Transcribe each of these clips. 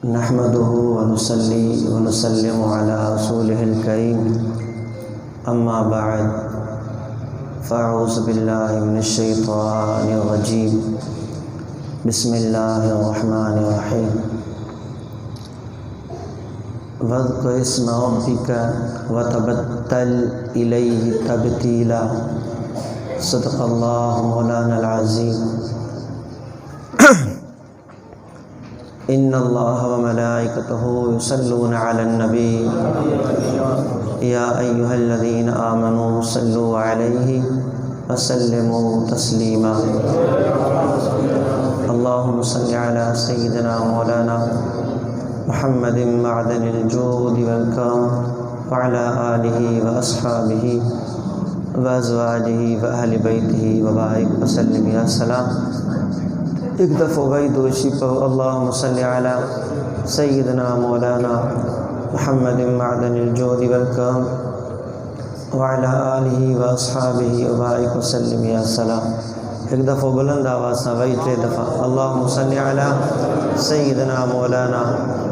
नहमदुहु व नुसल्ली व नुसल्लिमु अला रसूलिहिल करीम अम्मा बअद फ़अऊज़ु बिल्लाहि मिनश शैतानिर रजीम बिस्मिल्लाहिर रहमानिर रहीम वज़्कुर इस्मा रब्बिका व तबत्तल इलैहि तब्तीला सदक़ल्लाहु मौलानल अज़ीम। इन्नल्लाह व मलाइकतहु युसल्लूना अलन नबी या अय्युहल्लज़ीना आमनू सल्लु अलैहि व सल्लिमू तस्लीमा। अल्लाहुम्मा सल्लि अला सय्यिदिना मौलाना मुहम्मदिन मअदनिल जूदि वल करम व अला आलिहि व अस्हाबिहि व अज़वाजिहि व अहलि बैतिहि व बारिक व सल्लिम या सलाम। एक दफ़ा गई दोषी पर अल्लाहुम्मा सल्लि अला सय्यिदिना मौलाना मुहम्मदिन मअदनिल जूदि वल करम व अला आलिहि व अस्हाबिहि व बारिक व सल्लिम या सलाम। एक दफ़ा बुलंद आवाज़ से वही टे दफ़ा अल्लाहुम्मा सल्लि अला सय्यिदिना मौलाना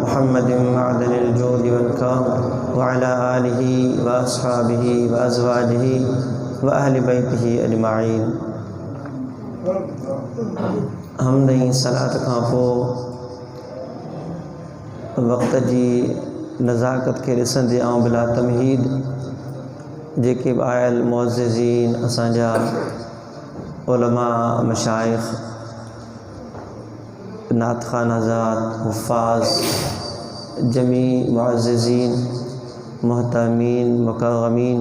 मुहम्मदिन मअदनिल जूदि वल करम व अला आलिहि व अस्हाबिहि व अज़वाजिहि व अहलि बैतिहि अजमाइन। हमदई सलात खां पोइ वक़्त जी नज़ाकत खे ॾिसंदे ऐं बिला तमहीद जेके बि आयल मुअज़्ज़िज़ीन असांजा उलमा मशाइख़ नात ख़ान हज़रात हुफ़ाज़ जमी मुअज़्ज़िज़ीन मुहतरमीन मुकर्रमीन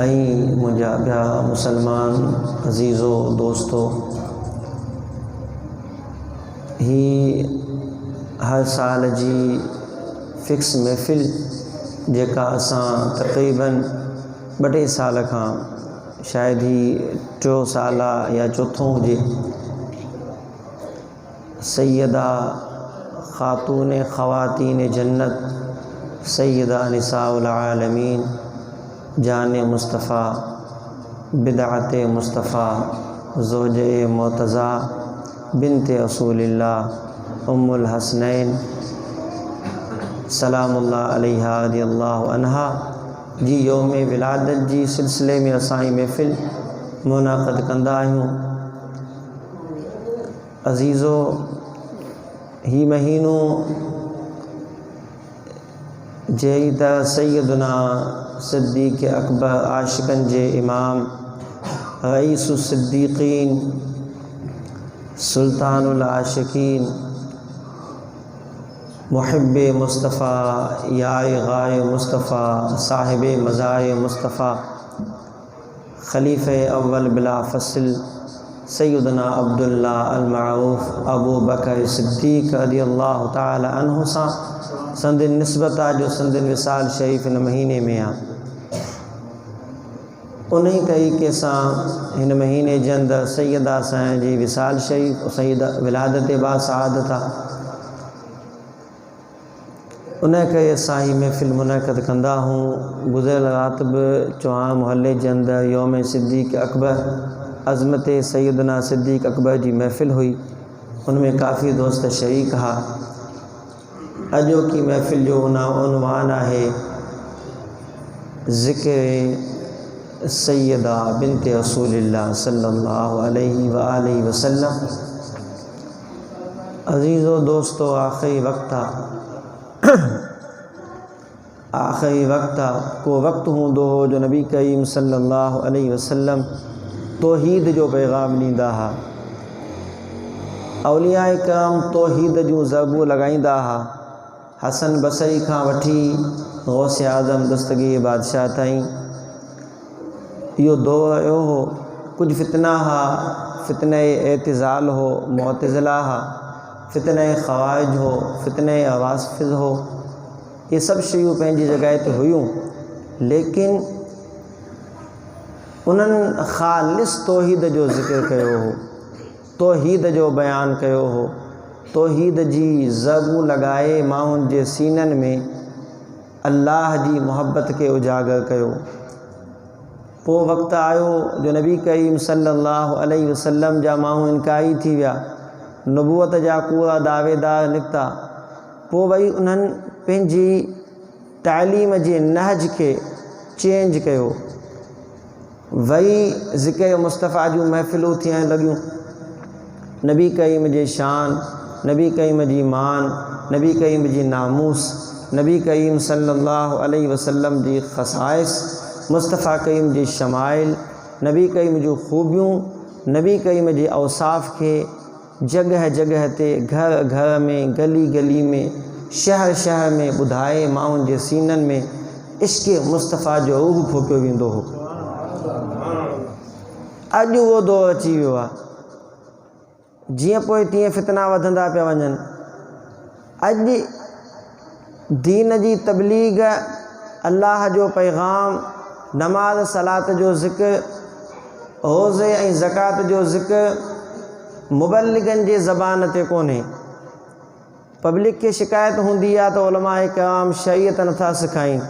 ऐं मुंहिंजा ॿिया मुसलमान अज़ीज़ो दोस्तो, ही हर साल जी फ़िक्स महफ़िल जेका असां तक़रीबन 2-2 साल खां शायदि ही 3 साल या चौथों हुजे सैयदा ख़ातून ख़वातीन जन्नत सैयदा निसाउल आलमीन जान मुस्तफ़ा बिदअत मुस्तफ़ा ज़ौजे मुअतज़ा बिन्ते रसूलिल्लाह उम्मुल हसनैन सलामुल्लाह अलैहा रज़ियल्लाहु अन्हा जी यौम विलादत जी सिलसिले में असां महफ़िल मुनाक़द कंदा आहियूं। अज़ीज़ो, ही महीनो जहिड़ी तरह सैयदना सिद्दीक़ अकबर आशिक़नि जे इमाम रईसु सिद्दीक़ीन सुल्तानुल आशिक़ीन मुहिब्बे मुस्तफ़ा याए गाए मुस्तफ़ा साहिबे मज़ाए मुस्तफ़ा खलीफ़े अव्वल बिला फ़स्ल सैयदना अब्दुल्ला अल मअरूफ़ अबू बकर सिद्दीक़ रज़ियल्लाहु ताला अन्हु सां संदिन निस्बत आहे जो संदिन विसाल शरीफ़ इन महीने में आहे। उन ही तरीक़े सां हिन महीने जे अंदरि सैयदा साईं जी विसाल शरीफ़ सैयदा विलादत बा सआदत आहे। उन करे असां ही महफ़िल मुनक़द कंदा हूँ। गुज़िरियल राति बि चौहान मोहल्ले जे अंदरि यौम सिद्दीक़ अकबर अज़मत सैयदना सिद्दीक़ अकबर जी महफ़िल हुई, उनमें काफ़ी दोस्त शरीक हा। अॼो की महफ़िल जो उनवान आहे ज़िक्र सैयदा बिन्ते रसूलिल्लाह सल्लल्लाहु अलैहि व आलिहि वसल्लम। अज़ीज़ो दोस्तो, आख़िरी वक़्त आहे को वक़्त हूंदो हो जो नबी करीम सल्लल्लाहु अलैहि वसल्लम तौहीद जो पैगाम ॾींदा हा। औलियाए किराम तौहीद जूं ज़रबूं लॻाईंदा हा। हसन बसरी खां वठी गौसे आज़म दस्तगीर बादशाह ताईं इहो दौर आयो हो। कुछ फितना हा, फितने एतिज़ाल हो, मुअतज़िला हा, फितने ख़वारिज हो, फितने अवासिफ़ हो। ये सब शयूं पंहिंजी जॻह ते हुयूं, लेकिन उन्हनि ख़ालिस तौहीद जो ज़िक्र कयो हो, तौहीद जो बयान कयो हो, तौहीद जी ज़रबूं लॻाए माण्हुनि जे सीननि में अल्लाह जी मोहब्बत के उजागर कयो। पोइ वक़्तु आयो जो नबी करीम सल्लल्लाहु अलैहि वसल्लम जा माण्हू इनकारी थी विया नबूवत जा पूरा दावेदार निकिता। पोइ वरी उन्हनि पंहिंजी तालीम जे नहज खे चेंज कयो। वरी ज़िक्र मुस्तफ़ा जूं महफ़िलूं थियण लॻियूं। नबी करीम जे शान, नबी करीम जी मान, नबी करीम जी नामूस, नबी करीम सल्लल्लाहु अलैहि वसल्लम जी ख़साइस, मुस्तफ़ा करीम जी शमाइल, नबी करीम जूं ख़ूबियूं, नबी करीम जे औसाफ़ खे जगह जगह ते, घर घर में, गली गली में, शहर शहर में ॿुधाए माण्हुनि जे सीननि में इश्क़ मुस्तफ़ा जो रूह फूकियो वेंदो हो। अॼु उहो दौरु अची वियो आहे। जीअं पोइ तीअं फितना वधंदा पिया वञनि। अॼु दीन जी तबलीग, अल्लाह जो पैगाम, नमाज़ सलात जो ज़िक्र, रोज़े ऐं ज़कात जो ज़िक्र मुबल्लिगनि जे ज़बान ते कोन्हे। पब्लिक खे शिकायत हूंदी आहे त उलमाए किराम शरीयत नथा सेखारीनि,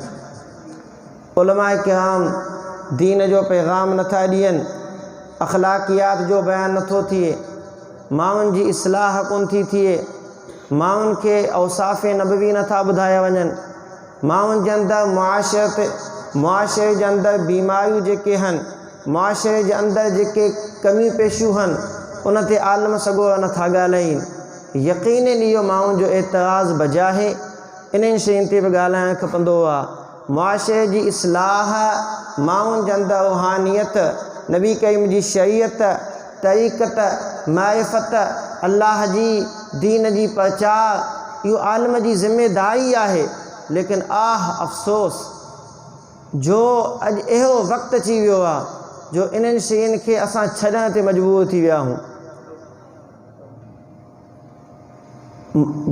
उलमाए किराम दीन जो पैगाम नथा ॾियनि, अख़लाक़ियात जो बयानु नथो थिए, माण्हुनि जी इस्लाह कोन थी थिए, माण्हुनि खे औसाफ़ नबवी नथा ॿुधाया वञनि, माण्हुनि जे अंदरि मुआशरे जे अंदरि बीमारियूं जेके आहिनि, मुआशरे जे अंदरि जेके कमियूं पेशियूं आहिनि, उन ते आलम सॻोरा नथा ॻाल्हाइनि। यक़ीनन इहो माण्हुनि जो एतिराज़ बजा आहे। इन्हनि शयुनि ते बि ॻाल्हाइणु खपंदो आहे। मुआशरे जी इस्लाह, माण्हुनि जे अंदरि रूहानियत, नबी करीम जी शरीयत, तरीक़त, मारिफ़त, अल्लाह जी दीन जी प्रचार, इहो आलम जी ज़िम्मेदारी आहे। लेकिन अफ़सोस जो अॼु अहिड़ो वक़्तु अची वियो आहे जो इन्हनि शयुनि खे असां छॾण ते मजबूर थी विया आहियूं।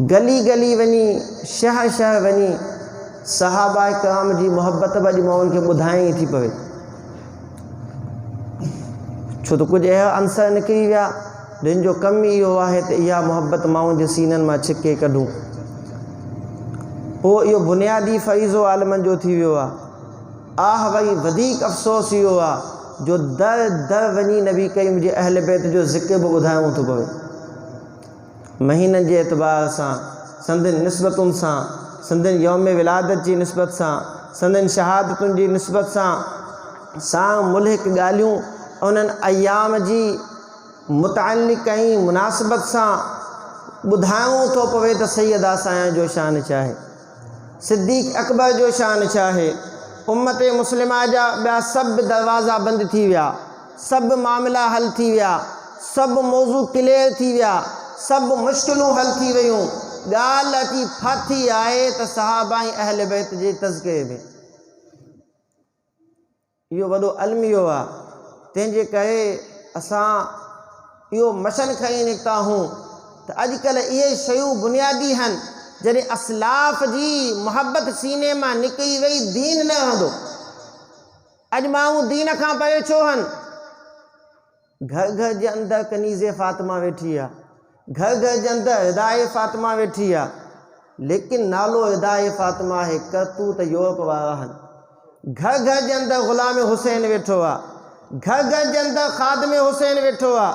गली गली वञी, शहर शहर वञी सहाबा किराम जी मोहब्बत बि अॼु माण्हुनि खे ॿुधाइणी थी पवे। छो त कुझु अहिड़ा अंसर निकिरी विया जिन जो कमु इहो आहे त इहा मोहब्बत माण्हुनि जे सीननि मां छिके कढूं। पोइ इहो बुनियादी फ़रीज़ो आलमनि जो थी वियो आहे। वरी वधीक अफ़सोस इहो आहे जो दर दर वञी नबी करीम जे अहल बैत जो ज़िक्र बि ॿुधाइणो थो पवे। महीननि जे एतबार सां, संदनि निस्बतुनि सां, संदनि यौम विलादत जी निस्बत सां, संदनि शहादतुनि जी निस्बत सां मुल्हिक ॻाल्हियूं उन्हनि अयाम जी मुतअल्लिक़ ऐं मुनासिबत सां ॿुधाइणो थो पवे त सैयदा साया जो शान छा आहे, सिद्दीक़ अकबर जो शान छा आहे। उम्मत मुस्लिमा जा ॿिया सभु दरवाज़ा बंदि थी विया, सभु मामला हल थी विया, सभु मौज़ू क्लियर थी विया, सभु मुश्किलूं हल थी वियूं। ॻाल्हि अची फाथी आहे त सहाबा ऐं अहल बैत जे तज़किरे में। इहो वॾो अलमियो आहे। तंहिंजे करे असां इहो मशन खणी निकिता हूं त अॼुकल्ह इहे शयूं बुनियादी आहिनि। जॾहिं असलाफ़ जी मुहबत सीने मां निकिरी वई, दीन न रहंदो। अॼु माण्हू दीन खां परे छो आहिनि? घर घर जे अंदरि कनीज़े फ़ातिमा वेठी आहे, घर घर जे अंदरि हिदाए फ़ातिमा वेठी आहे, लेकिन नालो हिदाए फ़ातिमा आहे, करतूत यूरोप वारा आहिनि। घर घर जे अंदरि ग़ुलाम हुसैन वेठो आहे, घर घर जे अंदरि ख़ादिम हुसैन वेठो आहे,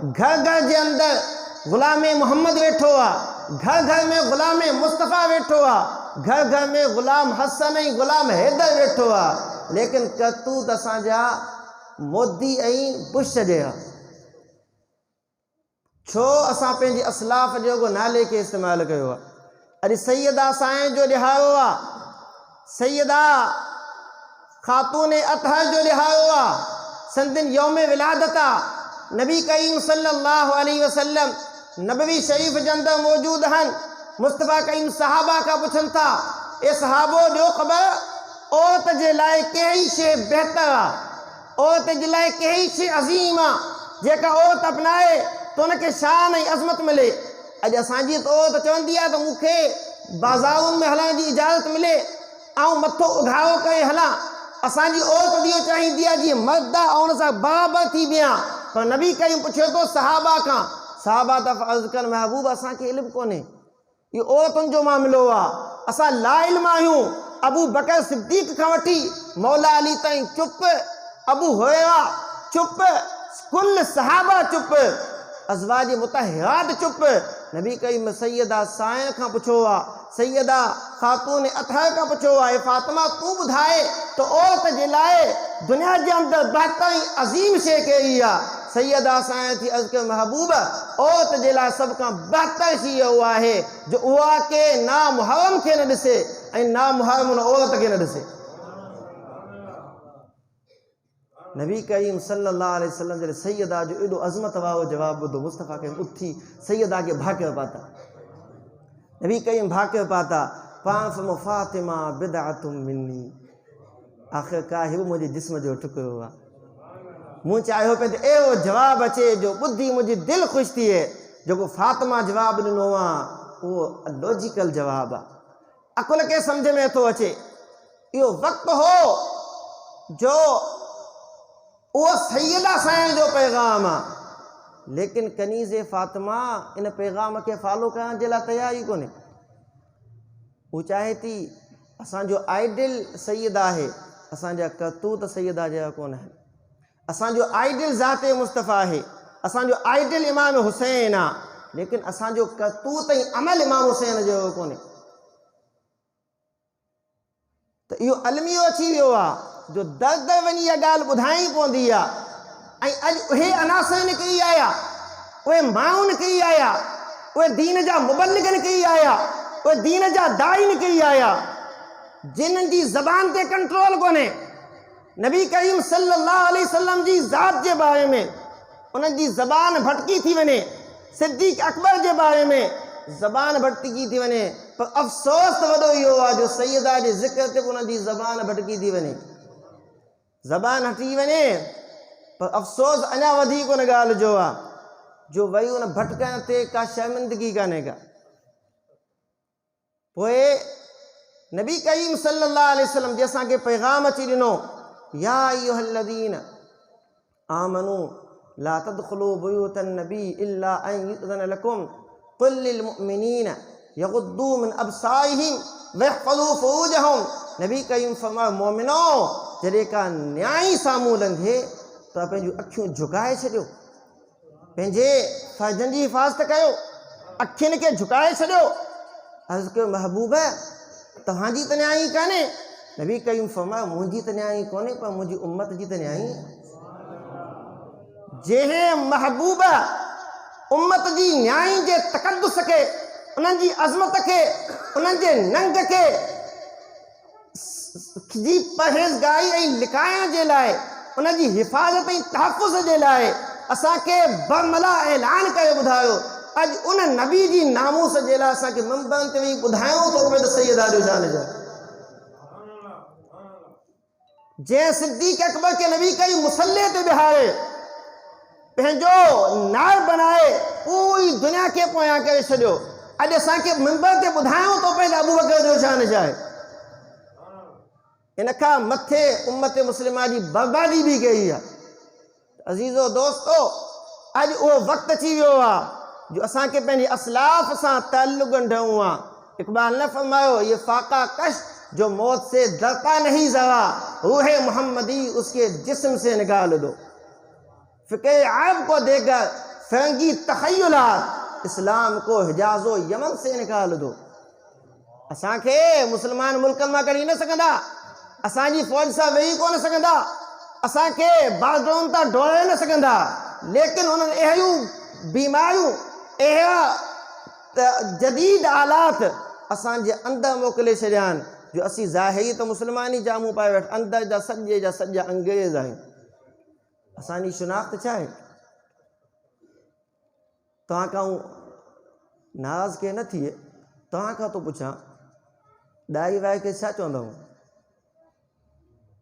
घर घर जे अंदरि ग़ुलाम मोहम्मद वेठो आहे, घर घर में ग़ुलाम मुस्तफ़ा वेठो आहे, घर घर में ग़ुलाम हसन ऐं ग़ुलाम हैदर वेठो आहे। लेकिन करतूत असांजा मोदी ऐं बुश जहिड़ा। छो असां पंहिंजे असलाफ़ जो नाले खे इस्तेमालु कयो आहे। अॼु सैयदा साईं जो ॾिहारो आहे, सैयदा ख़ातून अतहर जो ॾिहारो आहे, संदनि यौम विलादत आहे। नबी करीम सल्लल्लाहु अलैहि वसल्लम नबवी शरीफ़ जे अंदरि मौजूदु आहिनि। मुस्तफ़ा करीम सहाबा खां पुछनि था, ए सहाबो ॾियो ख़बर, औरत जे लाइ कहिड़ी शइ बहितर आहे, औरत जे लाइ कहिड़ी शइ अज़ीम आहे जेका औरत अपनाए त उनखे शान ऐं अज़मत मिले। अॼु असांजी औरत चवंदी आहे त मूंखे बाज़ारुनि में हलण जी इजाज़त मिले, ऐं मथो उघाड़ो करे हलां। असांजी औरत इहो चाहींदी आहे जीअं मर्द आहे ऐं उन सां बराबरि थी बीहां। पर नबी करीम पुछे थो सहाबा खां, सहाबा त अर्ज़ु कनि महबूब असांखे इल्मु कोन्हे, इहो औरतुनि जो मामिलो आहे, असां ला इल्म आहियूं। अबू बकर सिद्दीक़ खां वठी मौला अली ताईं चुप, अबू हुरैरा चुप, कुल सहाबा चुप। अज़वाज मुतहरात चुप। नबी करीम सैयदा साइन खां पुछो आहे, सैयदा ख़ातून अतहर खां पुछो आहे, फातिमा तूं ॿुधाए त औरत जे लाइ दुनिया जे अंदरि बहितरीन अज़ीम शइ कहिड़ी आहे? सैयदा साइन थी अर्ज़ कयो, महबूब औरत जे लाइ सभ खां बहितर शइ उहा आहे जो उहा के नामुहरम खे न ॾिसे ऐं नामुहरम उन औरत खे न ॾिसे। नबी करीम सल्लल्लाहु अलैहि वसल्लम जॾहिं सैयदा जो एॾो अज़मत वारो जवाबु ॿुधो, मुस्तफ़ा खे उथी सैयदा खे भाकियो पाता। नबी करीम भाकियो पाता, पाण फरमायो फातिमा बिदअतुम मिन्नी, आख़िरकार ही मुंहिंजे जिस्म जो टुकड़ो आहे। मूं चाहियो पियो त अहिड़ो जवाबु अचे जो ॿुधी मुंहिंजी दिलि ख़ुशि थिए। जेको फातिमा जवाबु ॾिनो आहे उहो लॉजिकल जवाबु आहे, अकुल खे सम्झ में थो अचे। इहो वक़्तु हो जो उहो सैयदा साईं जो पैगाम आहे, लेकिन कनीज़े फातिमा इन पैगाम खे फॉलो करण जे लाइ तयार ई कोन्हे। हू चाहे थी असांजो आइडियल सैयदा आहे, असांजा करतूत सैयदा जहिड़ा कोन आहिनि। असांजो आइडियल ज़ाते मुस्तफ़ा आहे, असांजो आइडियल इमाम हुसैन आहे, लेकिन असांजो करतूत ऐं अमल इमाम हुसैन जो कोन्हे। त इहो अलमियो अची वियो आहे जो दर दर वञी इहा ॻाल्हि ॿुधाइणी पवंदी आहे। ऐं अॼु उहे अनासर निकिरी आया, उहे माण्हू निकिरी आया, उहे दीन जा मुबल्लिग निकिरी आया, उहे दीन जा दाई निकिरी आया जिन्हनि जी ज़बान ते कंट्रोल कोन्हे। नबी करीम सल्लल्लाहु अलैहि वसल्लम जी ज़ात जे बारे में उन्हनि जी ज़बान भटकी थी वञे, सिद्दीक़ अकबर जे बारे में ज़बान भटकी थी वञे, पर अफ़सोस त वॾो इहो आहे जो सैयदा जे ज़िक्र ते उन्हनि जी ज़बान भटकी थी वञे, ज़बान हटी वञे। पर अफ़सोस अञा वधीक उन ॻाल्हि जो आहे जो वरी उन भटकण ते का शर्मिंदगी कान्हे का। पोइ नबी करीम सल्लल्लाहु अलैहि वसल्लम जे असांखे पैगाम अची ॾिनो, या अय्युहल्लज़ीन आमनू ला तदखुलू बुयूतन नबी इल्ला अन युअज़न लकुम कुल लिल मुमिनीन यगुद्दू मिन अबसारिहिम वयहफ़ज़ू फुरूजहुम। नबी करीम फरमायो, मोमिनो जॾहिं का न्याई साम्हूं लंघे त पंहिंजूं अखियूं झुकाए छॾियो, पंहिंजे फ़र्ज़नि जी हिफ़ाज़त कयो, अखियुनि खे झुकाए छॾियो। अर्ज़ु कयो, महबूब तव्हांजी त न्याई कान्हे। नबी करीम फरमायो, मुंहिंजी त न्याई कोन्हे, पर मुंहिंजी उम्मत जी त न्याई। जंहिं महबूब उम्मत जी न्याई जे तक़द्दुस खे, उन्हनि जी अज़मत खे, उन्हनि जे नंग खे जी परहेज़गारी ऐं लिकाइण जे लाइ, उन जी हिफ़ाज़त ऐं तहफ़ुज़ जे लाइ असांखे बरमला ऐलान करे ॿुधायो। अॼु उन नबी जी नामूस जे लाइ असांखे मंबरनि ते वेही ॿुधाइणो थो पए त सैयदा जो शान जा। जंहिं सिद्दीक़ अकबर खे नबी करीम मुसल्ले ते बिहारे, पंहिंजो नाइब बनाए पूरी दुनिया खे पोयां करे छॾियो, अॼु असांखे मंबर ते ॿुधाइणो थो पए त अबू बकर जो शान छा आहे। इन खां मथे उम्मत मुस्लिमा जी बर्बादी बि कई आहे। अज़ीज़ो दोस्तो, अॼु उहो वक़्तु अची वियो आहे जो असांखे पंहिंजे असलाफ़ सां ताल्लुक़ ढूंढणो आहे। इक़बाल ने फरमायो, ये फाका कश जो मौत से डरता नहीं ज़रा, रूहे मोहम्मदी उसके जिस्म से निकाल दो। फ़िक्र ऐब को देकर फ़िरंगी तख़य्युलात, इस्लाम को हिजाज़ो यमन से निकाल दो। असांखे मुस्लमान मुल्कनि मां कढी न सघंदा, असांजी फ़ौज सां वेही कोन सघंदा, असांखे बाज़ारुनि तां डोड़े न सघंदा, लेकिन उन्हनि अहिड़ियूं बीमारियूं, अहिड़ा जदीद आलात असांजे अंदरि मोकिले छॾिया आहिनि जो असीं ज़ाहिरी त मुस्लमानी जामूं पाए वेठा, अंदरि जा सॼा अंग्रेज़ आहियूं। असांजी शिनाख़्त छा आहे? तव्हां खां नाराज़ के न थिए, तव्हां खां थो पुछां, ॾाई वाए खे छा चवंदा आहियूं?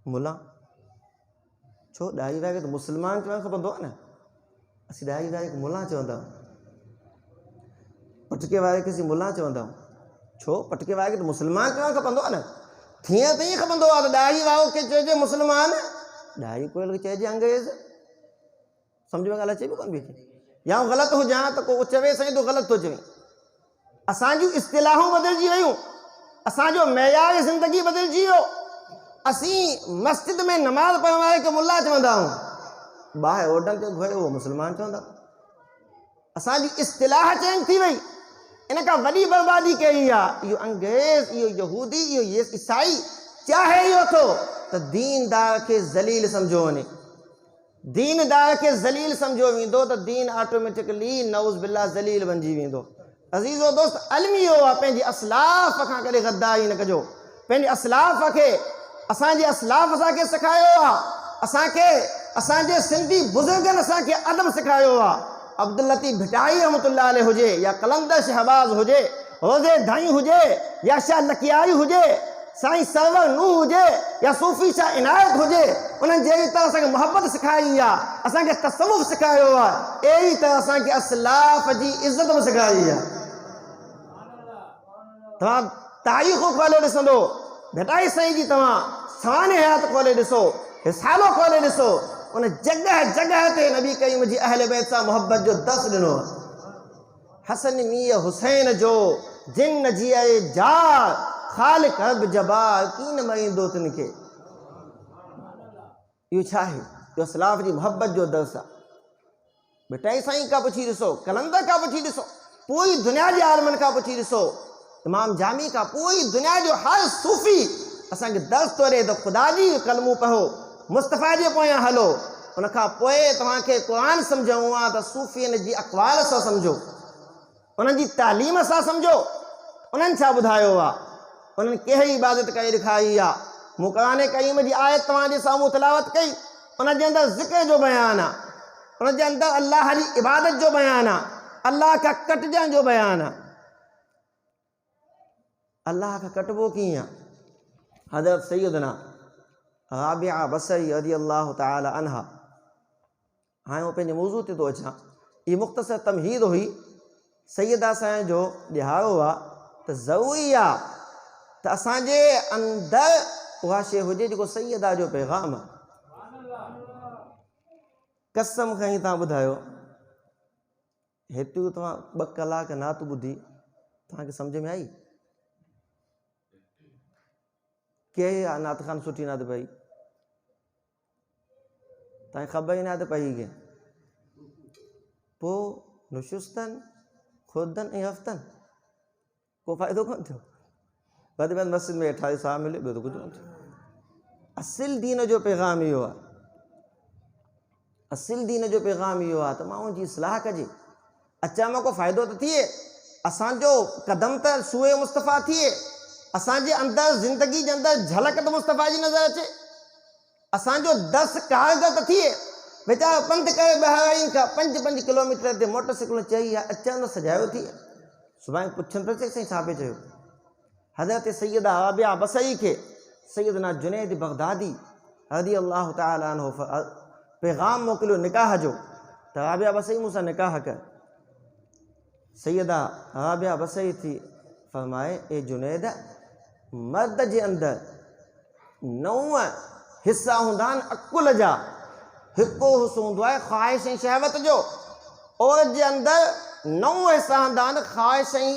मुला। छो ॾाई वाए खे त मुस्लमान चवणु खपंदो आहे न, असीं ॾाई वाए खे मुला चवंदा आहियूं। पटके वारे खे असीं मुला चवंदा आहियूं, छो पटके वारे खे त मुस्लमान चवणु खपंदो आहे न। थियण त ईअं खपंदो आहे त ॾाई वारो खे चइजे मुस्लमान, ॾाई कोयल खे चइजे अंग्रेज़। सम्झ में ॻाल्हि अचे बि कोन पई अचे, या ग़लति हुजां त को चवे साईं तो ग़लति थो चवे। असांजूं इस्तिलाहूं बदिलजी वियूं, असांजो मयार ज़िंदगी बदिलजी वियो। असीं मस्जिद में नमाज़ पढ़ण वारे खे मुला चवंदा आहियूं, ॿाहिरि होटल ते घुरे उहो मुस्लमान चवंदा। असांजी इस्तिलाह चेंज थी वई, इन खां वॾी बर्बादी कई आहे। इहो अंग्रेज़, इहो यहूदी, इहो ईसाई चाहे इहो थो त दीनदार खे ज़लील सम्झो वञे। दीनदार खे ज़लील सम्झो वेंदो त दीन ऑटोमेटिकली नऊज़ बिल्लाह ज़लील बणिजी वेंदो। अज़ीज़ो दोस्त, अलम इहो आहे, पंहिंजे असलाफ़ खां कॾहिं गद्दारी न कजो। पंहिंजे असलाफ़ खे, असांजे असलाफ़ असांखे सेखारियो आहे, असांखे असांजे सिंधी बुज़ुर्गनि असांखे अदब सेखारियो आहे। अब्दुल लतीफ़ भिटाई रहमतुल्लाह अलैह हुजे, या कलंदर शहबाज़ हुजे, रोज़े धाई हुजे, या शाह लकियाई हुजे, साईं सरवर नूह हुजे, या सूफ़ी शाह इनायत हुजे, उन्हनि जहिड़ी तरह असांखे मोहब्बत सेखारी आहे, असांखे तसव्वुफ़ सेखारियो आहे, अहिड़ी तरह असांखे असलाफ़ जी इज़त बि सेखारी आहे। तव्हां तारीख़ खोले ॾिसंदो, भिटाई साईं जी तव्हां सवाने हयात खोले ॾिसो, रिसालो खोले ॾिसो, उन जगह जगह ते नबी करीम जी अहले बैत सां मोहब्बत जो दर्स ॾिनो आहे। हसन मीअ हुसैन जो जिन जीअरे जार, ख़ालिक रब जबार कीन मरींदो तिन खे। इहो छा आहे? इहो असलाफ़ जी मोहब्बत जो दर्स आहे। भिटाई साईं खां पुछी ॾिसो, कलंदर खां पुछी ॾिसो, पूरी दुनिया जे आलमनि खां पुछी ॾिसो, इमाम जामी खां, पूरी दुनिया जो हर सूफ़ी असांखे दर्स थो ॾिए त ख़ुदा जी कलमूं पढ़ो, मुस्तफ़ा जे पोयां हलो। उनखां पोइ तव्हांखे क़ुरान सम्झणो आहे त सूफ़ीअनि जी अक़वाल सां सम्झो, उन्हनि जी तालीम सां सम्झो। उन्हनि छा ॿुधायो आहे, उन्हनि कहिड़ी इबादत करे ॾेखारी आहे। मूं क़ुरान करीम जी आयत तव्हांजे साम्हूं तिलावत कई, उनजे अंदरि ज़िक्र जो बयानु आहे, उनजे अंदरि अलाह जी इबादत जो बयानु आहे, अलाह खां कटिजण जो बयानु आहे। अलाह खां कटिबो कीअं आहे? हज़रत सैयदना राबिआ बसरी रज़ी अल्लाह तआला अन्हा, हाणे उहो पंहिंजे मौज़ू ते थो अचां। इहा मुख़्तसर तमहीद हुई। सैयदा साईं जो ॾिहाड़ो आहे त ज़रूरी आहे त असांजे अंदरि उहा शइ हुजे जेको सैयदा जो पैगाम आहे। कसम खईं तव्हां ॿुधायो, हेतिरियूं तव्हां 2 कलाक नात ॿुधी, तव्हांखे सम्झ में आई? कहिड़ी नात ख़ान सुठी नात पई? तव्हांखे ख़बर ई न आहे त पई कंहिं? पोइ नुशुस्तनि खुदनि ऐं हफ़्तनि को फ़ाइदो कोन थियो। वधि में वधि मस्जिद में 28 साल मिले, ॿियो त कुझु कोन थियो। असिल दीन जो पैगाम इहो आहे, असिल दीन जो पैगाम इहो आहे त माण्हुनि जी इस्लाह कजे। अचण में को फ़ाइदो त थिए, असांजो क़दम त सूए मुस्तफ़ा थिए, असांजे अंदरि ज़िंदगी जे अंदरि झलक त मुस्तफ़ा जी नज़र अचे, असांजो दस कारगर त थिए। वीचारा पंधु करे ॿाहिरि खां 5-5 किलोमीटर ते मोटरसाइकिल चई आहे, अचण त सजायो थिए। सुभाणे पुछनि त चई साईं छा पियो चयो? हज़रत सैयदा राबिआ बसरी खे सैयदना जुनैद बगदादी रज़ी अल्लाह तआला अन्हु पैगाम मोकिलियो निकाह जो त राबिआ बसरी मूंसां निकाह कर। सैयदा राबिआ बसरी थी फरमाए, ए जुनैद, मर्द जे अंदरि 9 हिसा हूंदा आहिनि अकुल जा। हिकिड़ो हिसो हूंदो आहे ख़्वाहिश ऐं शहवत जो, औरत जे अंदरि 9 हिसा हूंदा आहिनि ख़्वाहिश ऐं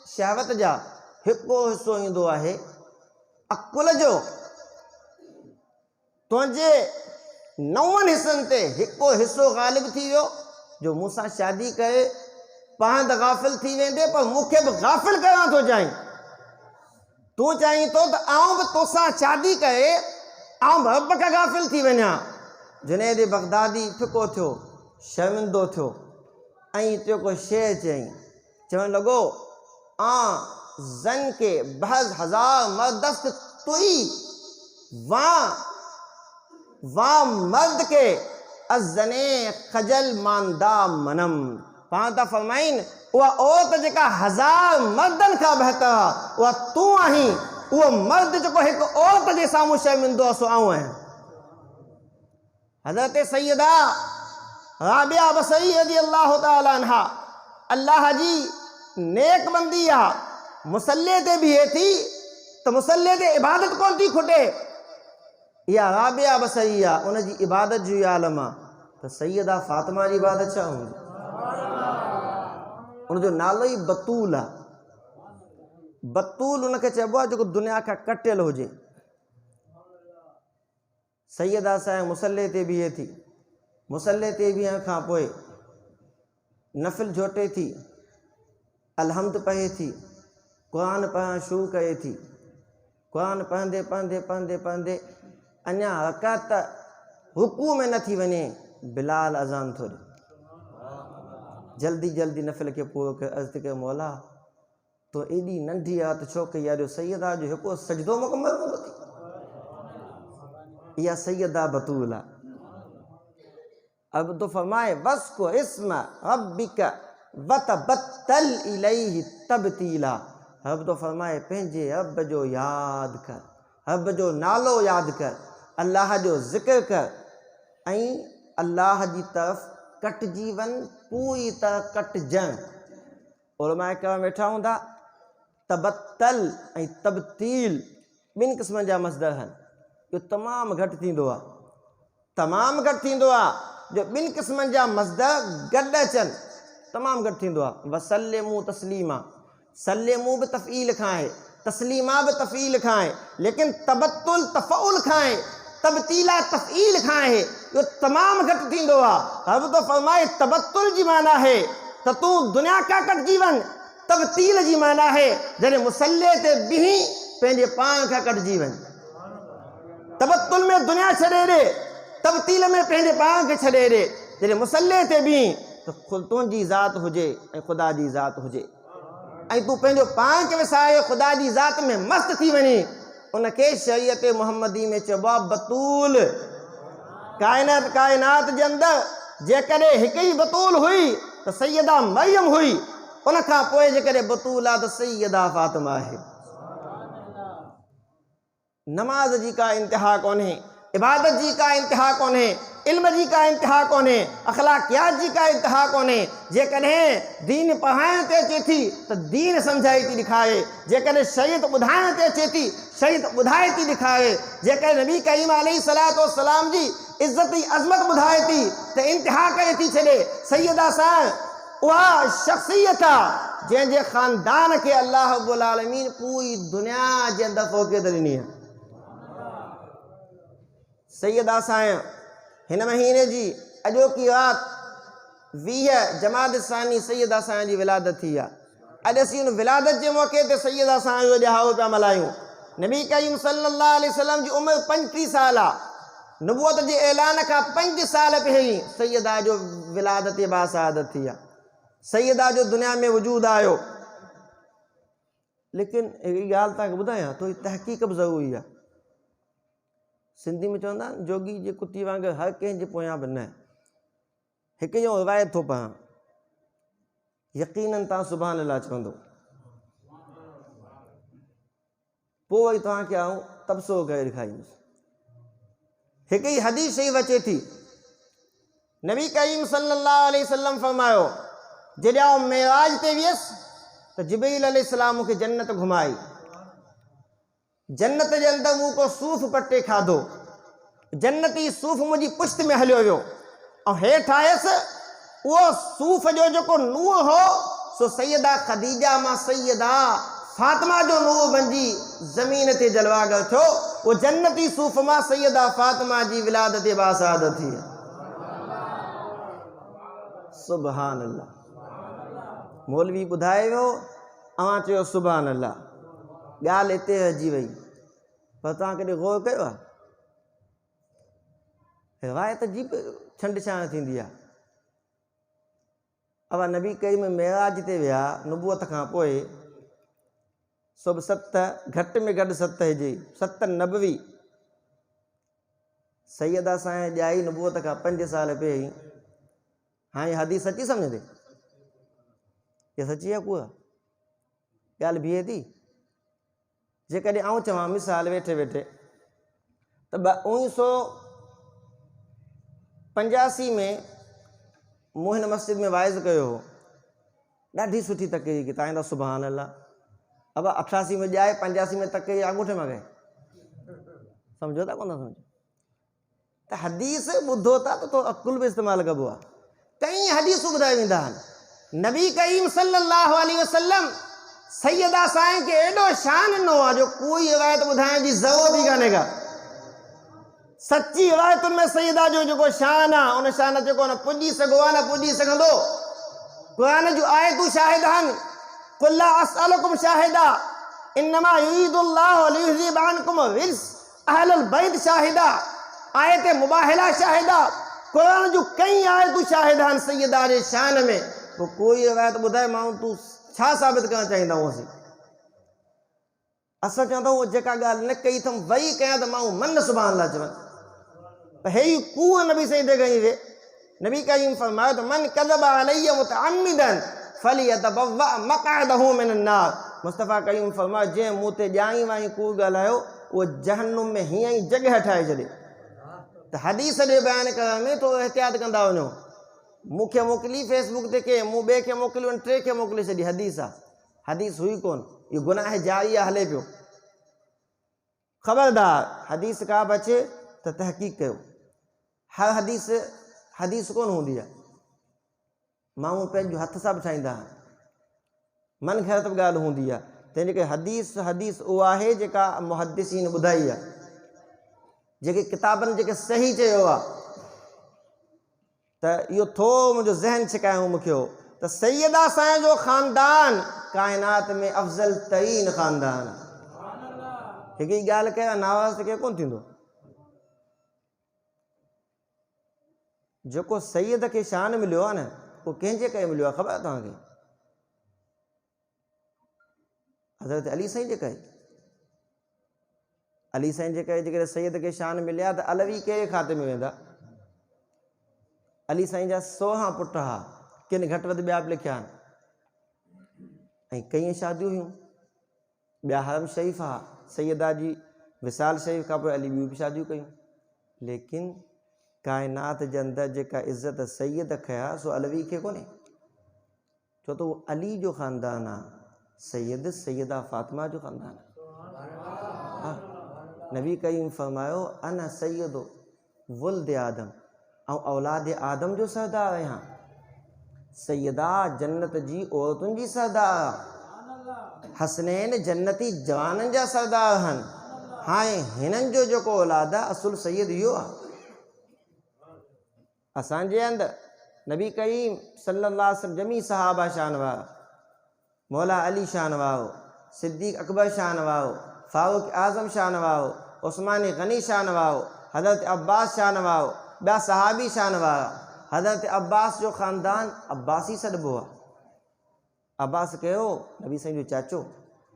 शहवत जा। हिकिड़ो हिसो ईंदो आहे अकुल जो। तुंहिंजे 9 हिसनि ते हिकिड़ो हिसो ग़ालिब थी वियो जो मूंसां शादी करे पाण त गाफ़िल थी वेंदे, पर मूंखे बि गाफ़िल करणु थो चाहीं। तूं चाहीं थो त आउं बि तोसां शादी करे आउं बि रब खां गाफ़िल थी वञा। जुनैद बगदादी फिको थियो, शर्मिंदो थियो ऐं त्यो को शेर चयईं। चवणु लॻो, ज़न के बहज़ हज़ार मर्दस्त तुई, वाह मर्द के अज़ने खजल मानदा मनम। पाण था फरमाइनि, उहा औरत जेका 1000 मर्दनि खां बहितर आहे, उहा तूं आहीं। उहो मर्द जेको हिकु औरत जे साम्हूं शर्मिंदो आहे, सो आऊं आहियां। हज़रत सैयदा राबिआ बसरी रज़ी अल्लाह तआला अन्हा अल्लाह जी नेक बंदी आहे। मुसल्ले ते बीहे थी त मुसल्ले ते इबादत कोन थी खुटे। इहा राबिआ बसरी आहे, उनजी इबादत जो आलम आहे। त सैयदा फातिमा जी इबादत छा हूंदी? उनजो नालो ई बतूल आहे। बतूल उनखे चइबो आहे जेको दुनिया खां कटियल हुजे। सैयदा साईं मुसल्ले ते बीहे थी, मुसल्ले ते बीहण खां पोइ नफ़िल झोटे थी, अलहम्द पढ़े थी, क़ुरान पढ़णु शुरू करे थी। क़ुरान पढ़ंदे पढ़ंदे पढ़ंदे पढ़ंदे अञा रकात रुकू में न थी वञे, बिलाल अज़ान थो ॾे। जल्दी जल्दी नफ़िल खे पूरो करे अर्ज़ु कयो, मौला तो एॾी नंढी राति छो कई आहे जो सैयदा जो हिकिड़ो सजदो मुकमल हूंदो थी। इहा सैयदा बतूल आहे। अब तो फरमाए बस को इस्म रब्बिक वतबत्तल इलैहि तबतीला। रब तो फरमाए पंहिंजे रब जो यादि कर, रब जो नालो यादि कर, अल्लाह जो ज़िक्र कर ऐं अल्लाह जी तरफ़ कटिजी वञ, पूरी तरह कटिजण। उलमा किराम वेठा हूंदा, तबत्तल ऐं तबतील ॿिनि क़िस्मनि जा मसदर आहिनि। इहो तमामु घटि थींदो आहे, तमामु घटि थींदो आहे जो ॿिनि क़िस्मनि जा मसदर गॾु अचनि, तमामु घटि थींदो आहे। वसल्लिमू तस्लीमा, सल्लिमू बि तफ़ईल खां आहे, तस्लीमा बि तफ़ईल खां आहे, लेकिन तबत्तुल तफ़उल खां आहे, तबतीला तफ़ईल खां आहे। इहो तमामु घटि थींदो आहे। रब तो फरमाए तबत्तुल जी माना आहे त तूं दुनिया खां कटिजी वञ, तबतील जी माना आहे जॾहिं मुसल्ले ते बीही पंहिंजे पाण खां कटिजी वञ। तबत्तुल में दुनिया छॾे ॾे, तबतील में पंहिंजे पाण खे छॾे ॾे। जॾहिं मुसल्ले ते बीही त तुंहिंजी ज़ात हुजे ऐं ख़ुदा जी ज़ात हुजे, ऐं तूं पंहिंजो पाण खे विसारे ख़ुदा जी ज़ात में मस्तु थी वञी, उनखे शरीयत मुहम्मदी में चइबो आहे बतूल। काइनात जे अंदरि जेकॾहिं हिकु ई बतूल हुई त सैयदा मरियम हुई, उनखां पोइ जेकॾहिं बतूल आहे त सैयदा फातिमा आहे। नमाज जी का इंतिहा कोन्हे, इबादत जी का इंतिहा कोन्हे, इल्म जी का इंतिहा कोन्हे, अखलाकियात जी का इंतिहा कोन्हे। जेकॾहिं दीन पढ़ाइण ते अचे थी त दीन सम्झाए थी ॾेखारे, जेकॾहिं शरीयत ॿुधाइण ते अचे थी शरीयत ॿुधाए थी ॾेखारे, जेकॾहिं नबी करीम अलैहिस्सलातु वस्सलाम जी इज़्ज़त ऐं अज़मत ॿुधाए थी त इंतिहा करे थी छॾे। सैयदा सां उहा शख़्सियत आहे जंहिंजे ख़ानदान खे अल्लाह रब्बुल आलमीन पूरी दुनिया जे अंदरि फ़ौक़ियत ॾिनी आहे। सैयदा सां हिन महीने जी अॼोकी राति 20 जमाद सानी सैयदा सां जी विलादत थी आहे। अॼु असीं उन विलादत जे मौक़े ते सैयदा सां जो ॾिहाड़ो पिया मल्हायूं। नबी करीम सल्लल्लाहु अलैहि वसल्लम जी उमिरि 35 साल आहे। नबूअत जे ऐलान खां 5 साल पहिरीं सैयदा जो विलादत बासादत थी आहे, सैयदा जो दुनिया में वजूद आयो। लेकिन हिकिड़ी ॻाल्हि तव्हांखे ॿुधायां, थोरी तहक़ीक़ बि ज़रूरी आहे। सिंधी में चवंदा आहिनि जोगी जे कुती वांगुरु हर कंहिंजे पोयां बि न। हिकु जो रिवायत थो पढ़ां, यकीननि तव्हां सुभाणे अल्लाह चवंदो, पोइ वरी तव्हांखे आऊं तबसरो करे ॾेखारींदुसि। हिकु ई हदीस शरीफ़ अचे थी, नबी करीम सल्लल्लाहु अलैहि वसल्लम फरमायो, जॾहिं आउं मेराज ते वियुसि त जिब्रील अलैहिस्सलाम मूंखे जन्नत घुमाई। जन्नत जे अंदरि मूं को सूफ़ पटे खाधो, जन्नती सूफ़ मुंहिंजी पुश्त में हलियो वियो ऐं हेठि आयसि। उहो सूफ़ जो जेको नूर हो सो सैयदा ख़दीजा मां सैयदा फातिमा जो नूर बणिजी ज़मीन ते जलवागर थियो। उहो जन्नती सूफ़ मां सैयदा फातिमा जी विलादत बासादत थी। सुभान अल्लाह। मौलवी ॿुधाए वियो, अवां चयो सुभान अल्लाह। ॻाल्हि हिते रहिजी वई, पर तव्हां कॾहिं गौर कयो आहे? रिवायत जी बि छंड छाण थींदी आहे। अवा नबी करीम मेराज ते विया नबूअत खां पोइ, सो बि 7 घटि में घटि 7 हिजरी 7 नबवी। सैयदा सां ॼाई नबूअत खां 5 साल पहिरीं। हाणे हदीस सची सम्झंदे? इहा सची आहे कूड़ा? ॻाल्हि बीहे थी। जेकॾहिं आउं चवां मिसाल वेठे वेठे त 1985 में मूं हिन मस्जिद में वाइज़ कयो हो, ॾाढी सुठी तक़रीर की, तव्हां सुभान अल्लाह। अब 88 में ॼाए, 85 में तक़रीर आंगूठे मां गए। सम्झो था कोन था सम्झो? त हदीस ॿुधो था त थोरो अकुल बि इस्तेमालु कबो आहे। कई हदीसूं ॿुधाए वेंदा आहिनि। नबी करीम सल्लल्लाहु अलैहि वसल्लम सैयदा साईं खे एॾो शान ॾिनो आहे जो कोई रिवायत ॿुधाइण जी ज़रूरत ई कान्हे का। सची रिवायतुनि में सैयदा जो जेको शान आहे, उन शान जेको न पुॼी सघो आहे न पुॼी सघंदो। क़ुरान जो आयतूं शाहिद आहिनि, क़ुल ला असअलुकुम शाहिदा इन्नमा युरीदुल्लाहु लियुज़हिबा अन्कुम रिज्स अहलल बैत शाहिदा, आयत मुबाहिला शाहिदा। क़ुरान जो कई आयतूं शाहिद आहिनि सैयदा जे शान में। पोइ कोई रिवायत ॿुधाए माण्हू तूं छा साबित करणु चाहींदा हुअसीं? असां चवंदा आहियूं जेका ॻाल्हि न कई अथमि वई कयां त माण्हू मन सुभाणे अलाह चवनि। त हे कूअ नबी साईं ते कई वे। नबी करीम फरमायो त मन कज़ब अलैया मुतअम्मिदन फलियतबव्वा मक़अदहु मिनन्नार। मुस्तफ़ा करीम फरमायो जंहिं मूं ते ॼाई वाई कूड़ ॻाल्हायो उहो जहन्नुम में हीअं ई जॻह ठाहे छॾे। त हदीस ॾे बयानु करण में थोरो एहतियात कंदा वञो। मूंखे मोकिली फेसबुक ते के, मूं ॿिए खे मोकिलियो, टे खे मोकिले छॾी। हदीस आहे, हदीस हुई कोन, इहो गुनाह जारी आहे, हले पियो। ख़बरदार हदीस का बि अचे त तहक़ीक़ कयो। हर हदीस कोन हूंदी आहे, माण्हू पंहिंजो हथ सां बि ठाहींदा आहिनि, मन ख़ैरत बि ॻाल्हि हूंदी आहे। तंहिंजे करे हदीस उहा आहे जेका मुहद्दिसीन ॿुधाई आहे, जेके किताबनि जेके सही चयो आहे। त इहो थोरो मुंहिंजो ज़हन छिकायूं मूंखे हो त सैयदा साईं जो ख़ानदान काइनात में अफ़ज़ल तरीन ख़ानदान आहे। हिकिड़ी ॻाल्हि कयो, नाराज़ त केरु कोन थींदो। जेको सैयद खे शान मिलियो आहे न, उहो कंहिंजे करे मिलियो आहे ख़बर आहे तव्हांखे? हज़रत अली साईं जे करे। अली साईं जे करे जेकॾहिं सैयद खे शान मिलिया त अलवी कहिड़े खाते में वेंदा? अली साईं जा 16 पुट हुआ, किन घटि वधि ॿिया बि लिखिया आहिनि, ऐं कई शादियूं हुयूं। ॿिया हरम शरीफ़ हुआ, सैयदा जी विसाल शरीफ़ खां पोइ अली ॿियूं बि शादियूं कयूं। लेकिन काइनात जे अंदरि जेका इज़त सैयद खया सो अलवी खे कोन्हे, छो त उहो अली जो ख़ानदान आहे। सैयद सैयदा फ़ातिमा जो ख़ानदान आहे। नबी करीम फरमायो अना सैयदो वुल्द आदम, ऐं औलाद आदम जो सरदार आहियां। सैयदा जन्नत जी औरतुनि जी सरदार, हसनैन जन्नती जवाननि जा सरदार आहिनि। हाणे हिननि जो जेको औलाद आहे असुल सैयद इहो आहे। असांजे अंदरि नबी करीम सल्लल्लाहु अलैहि वसल्लम जमी सहाबा शान वारा, मौला अली शान वारो, सिद्दीक़ अकबर शान वारो, फारूक आज़म शान वारो, उस्मान गनी शान वारो, हज़रत अब्बास शान वारो, ॿिया सहाबी शान वारा। हज़रत अब्बास जो ख़ानदान अब्बासी सॾिबो आहे। अब्बास कयो नबी साईं जो चाचो।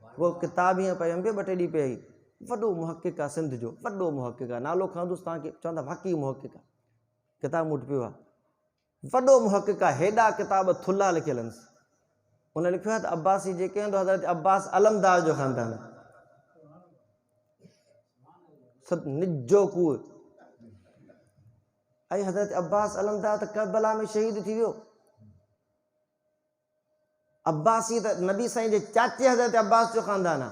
उहो किताब हीअं पढ़ियमि पियो ॿ टे ॾींहं पहिरीं, वॾो मुहक़िक़ आहे सिंध जो, वॾो मुहक़िक़ आहे, नालो खणंदुसि तव्हांखे चवंदा वाक़ई मुहक़िक़ आहे। किताब मूं वटि पियो आहे, वॾो मुहक़िक़ आहे, हेॾा किताब थुल्हा लिखियल आहिनि। उन लिखियो आहे त अब्बासी जेके आहिनि हज़रत अब्बास अलमदार जो ख़ानदान आहे, सभु निजो कूड़। ऐं हज़रत अब्बास अलमदार त करबला में शहीद थी वियो। अब्बासी त नबी साईं जे चाचे हज़रत अब्बास जो ख़ानदान आहे।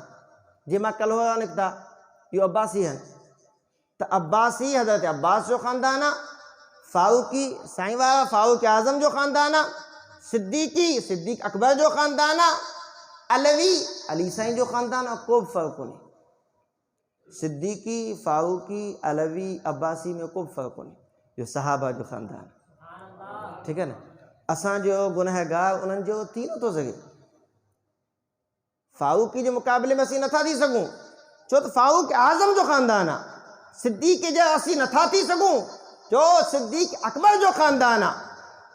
जीअं मां कलहोरा निकिता, इहो अब्बासी आहिनि। त अब्बासी हज़रत अब्बास जो ख़ानदान आहे, फारूकी साईं वारा फारूक आज़म जो ख़ानदान आहे, सिद्दीक़ अकबर जो ख़ानदान आहे, अलवी अली साईं जो ख़ानदान आहे। को बि फ़र्क़ु कोन्हे। सिद्दीक़ी, फारूकी, अलवी, अब्बासी में को बि फ़र्क़ु कोन्हे। इहो सहाबा जो ख़ानदान, ठीकु आहे न। असांजो गुनहगार उन्हनि जो थी नथो सघे। फारूकी जे मुक़ाबले में असीं नथा थी सघूं, छो त फारूक आज़म जो ख़ानदान आहे। सिद्दीक़ जे असीं नथा थी सघूं, जो सिद्दीक़ अकबर जो ख़ानदान आहे।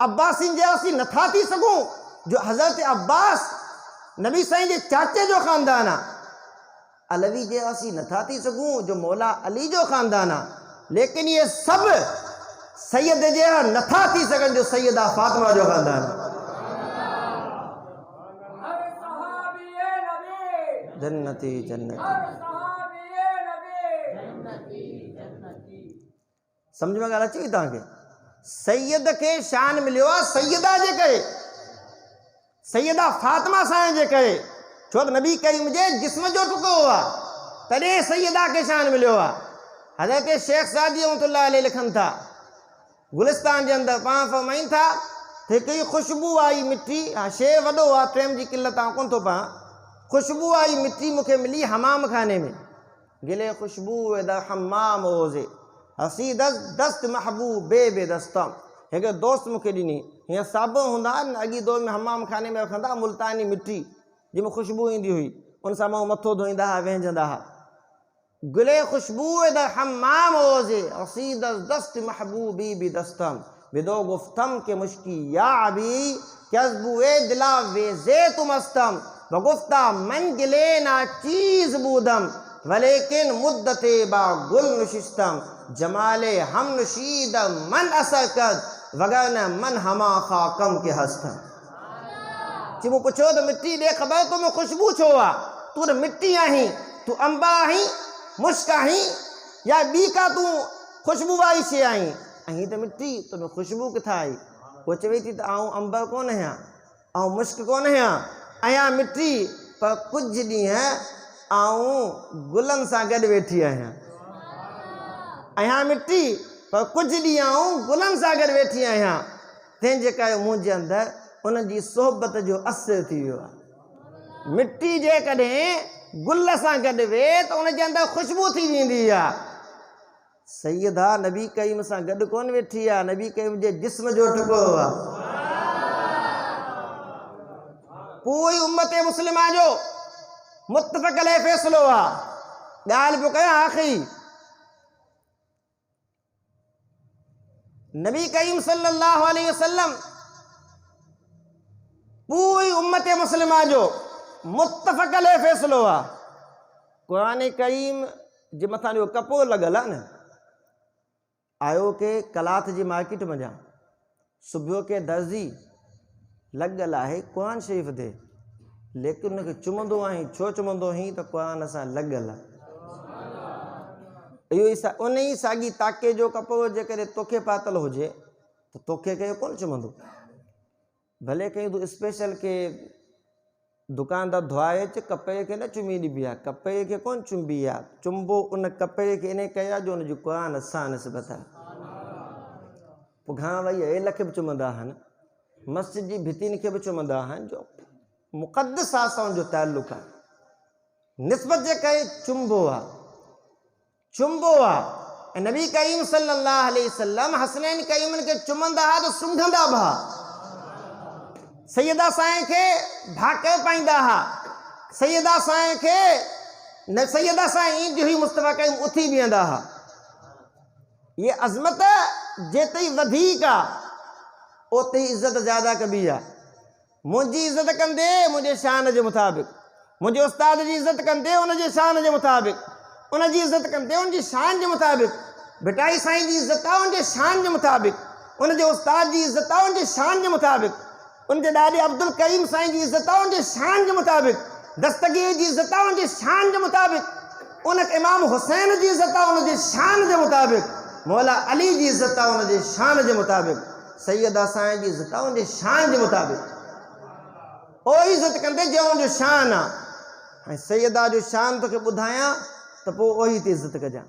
अब्बासी जे असीं नथा थी सघूं, जो हज़रत अब्बास नबी साईं जे चाचे जो ख़ानदान आहे। अलवी जे असीं नथा थी सघूं, जो मौला अली जो ख़ानदान आहे। लेकिन इहे सभु सैयद जे नथा थी सघनि, जो सैयदा फ़ातिमा जो ख़ानदान आहे। जन्नती जन्नती, सम्झ में ॻाल्हि अची वई तव्हांखे? सैयद खे शान मिलियो आहे सैयदा जे करे, सैयदा फ़ातिमा साईं जे करे, छो त नबी करीम जे जिस्म जो टुकड़ो आहे, तॾहिं सैयदा खे शान मिलियो आहे। हज़रत शेख सादी रहमतुल्लाह अलैह लिखनि था, गुलिस्तान जे अंदरि पाण फरमाइनि था, हिकिड़ी ख़ुशबू आई मिठी, हा शेर वॾो आहे, टाइम जी किल्लत आहे कोन थो पां, ख़ुशबू आई मिठी मूंखे मिली हमाम खाने में, गिले ख़ुशबू द हमाम रोज़े हसी दस्त महबूब बे दस्तम। हिकिड़े दोस्त मूंखे ॾिनी, हीअं साबुण हूंदा न अॻी दौर में हमाम खाने में रखंदा मुल्तानी मिट्टी जंहिंमें ख़ुशबू ईंदी हुई उन सां माण्हू मथो धोईंदा हुआ वेंझंदा हुआ गुले खुशबू दर हमाम ओज़े असीद दस्त महबूबी भी दस्तम विदो गुफ्तम के मुश्की या अभी क्याज़बुए दिला वेज़े तुमस्तम वगुफ्ता मन गिले ना चीज़ बूदम वलेकिन मुद्दते बा गुल नशिस्तम जमाले हम नशीद मन असर कर वगरना मन हमा खाकम के हस्तम जी मूं पुछो तो मिट्टी दे ख़बर तो मैं खुशबू छो आ तू तो मिट्टी आहीं तू अंबा आहीं मुश्क आहीं या ॿी का तू खुशबू वारी शइ आहीं ऐं त मिट्टी तो मैं खुशबू किथां आई वो चवे थी त आऊं अंबर कोन आहियां आऊं मुश्क कोन आहियां आहियां मिट्टी पर कुझु ॾींहं आऊं गुलनि सां गॾु वेठी आहियां आहियां मिट्टी पर कुझु ॾींहं आऊं गुलनि सां गॾु वेठी आहियां तंहिंजे करे मुंहिंजे अंदरि उन जी सोहबत जो असरु थी वियो आहे मिट्टी जेकॾहिं गुल सां गॾु वेह त उनजे अंदरि ख़ुशबू थी वेंदी आहे सैयदा नबी करीम सां गॾु कोन वेठी आहे नबी करीम जे जिस्म जो टुकड़ो आहे पूरी उम्मत मुस्लिमा जो मुत्तफ़क़ अलैहि फ़ैसिलो आहे ॻाल्हि पियो कयां आख़िरी नबी करीम सल्लल्लाहु अलैहि वसल्लम पूरी उम्मत मुस्लिमा जो मुत्तफ़क़ अलैहि फ़ैसिलो आहे क़ुरान करीम जे मथां जो कपो लॻल आहे न आयो के कलाथ जी मार्केट में जा सुबुह के दर्जी लॻल आहे क़ुरान शरीफ़ ते लेकिन उनखे चुमंदो आहीं छो चुमंदो आहीं त क़ुरान सां लॻल आहे इहो ई उन ई साॻी ताके जो कपिड़ो जेकॾहिं तोखे पातल हुजे त तोखे केरु कोन चुमंदो भले कहीं तूं स्पेशल के दुकानदार धोआए अच कपिड़े खे न चुमी ॾिबी आहे कपिड़े खे कोन चुंबी आहे चुंबो उन कपिड़े खे इन कयो आहे जो उनजी क़ुरान सां निस्बत आहे पोइ घणा वरी अहिड़े लख बि चुमंदा आहिनि मस्जिद जी भितियुनि खे बि चुमंदा आहिनि जो मुक़दस सां जो ताल्लुक़ आहे निस्बत जे करे चुंबो आहे ऐं नबी करीम सल्लल्लाहु अलैहि वसल्लम हसनैन करीमनि खे चुमंदा हुआ त सुंघंदा बि हुआ सैयदा साईं खे भाकर पाईंदा हुआ सैयदा साईं खे न सैयदा साईं ईंदी हुई मुस्तफ़ा करीम उथी बीहंदा हुआ ये अज़मत जेतिरी वधीक आहे ओतिरी इज़त ज़्यादा कबी आहे मुंहिंजी इज़त कंदे मुंहिंजे शान जे मुताबिक़ मुंहिंजे उस्ताद जी इज़त कंदे उनजे शान जे मुताबिक़ उनजी इज़त कंदे उनजी शान जे मुताबिक़ भिटाई साईं जी इज़त आहे उनजे शान जे मुताबिक़ उनजे उस्ताद जी इज़त आहे उनजे शान जे मुताबिक़ उनजे ॾाॾे अब्दुल करीम साईं जी इज़त आहे उनजे शान जे मुताबिक़ दस्तगीर जी इज़त आहे उनजे शान जे मुताबिक़ उन इमाम हुसैन जी इज़त आहे उनजे शान जे मुताबिक़ मौला अली जी इज़त आहे उनजे शान जे मुताबिक़ सैयदा साईं जी इज़त आहे उनजे शान जे मुताबिक़ ओ इज़त कंदे जो उनजो शान आहे ऐं सैयदा जो शान तोखे ॿुधायां त पोइ उहो ते इज़त कजां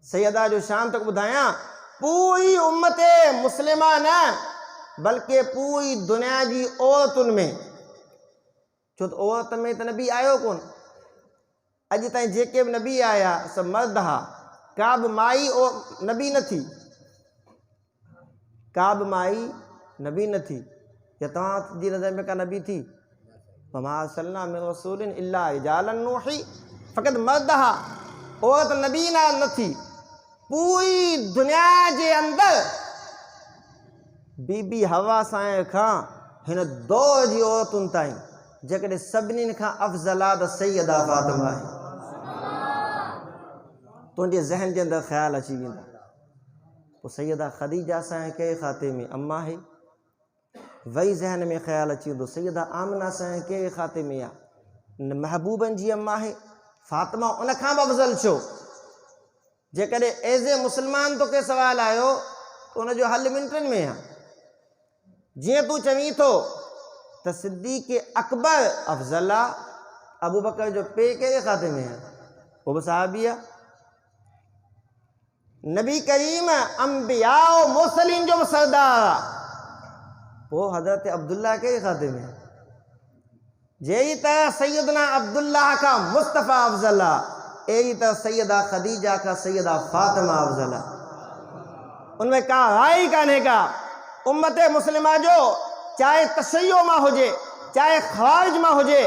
सैयदा जो शान तोखे ॿुधायां पूरी उम्मत मुस्लिमा न बल्कि पूरी दुनिया जी औरतुनि में छो त औरत में त नबी आयो कोन अॼु ताईं जेके बि नबी आया सभु मर्द हुआ का बि माई नबी न थी का बि माई नबी न थी या तव्हां जी नज़र में का नबी थी वमा अरसलना मिन रसूलिन इल्ला रिजालन नूही फ़क़त मर्द हा औरत नबी न थी पूरी दुनिया जे अंदरि बीबी हवा साईं खां हिन दौर जी औरतुनि ताईं जेकॾहिं सभिनीनि खां अफ़ज़ल त सैयदा फ़ातिमा आहे तुंहिंजे ज़हन जे अंदरि ख़्यालु अची वेंदा पोइ सैयदा ख़दीजा साईं कहिड़े खाते में अम्मा आहे वही ज़हन में ख़्यालु अची वेंदो सैयदा आमिना साईं कहिड़े खाते में आहे महबूबनि जी अम्मा आहे फ़ातिमा उन खां बि अफ़ज़ल छो जेकॾहिं एज़ ए मुस्लमान तोखे सवालु आयो त उनजो हल मिंटनि में आहे जीअं तूं चवीं थो त सिद्दीक़ अकबर अफ़ज़ल आहे अबू बकर जो पे कहिड़े खाते में आहे उहो बि सहाबी आहे नबी करीम अंबिया मुरसलीन जो बि सरदार आहे पोइ हज़रत अब्दुल्ला कहिड़े खाते में आहे जहिड़ी तरह सैयदना अब्दुल्ला खां मुस्तफ़ा अफ़ज़ल आहे अहिड़ी तरह सैयदा ख़दीजा खां सैयदा फ़ातिमा अफ़ज़ल आहे उनमें का राय कान्हे का उम्मत मुस्लिमा जो चाहे तशय्यो मां हुजे, चाहे ख़वारिज मां हुजे,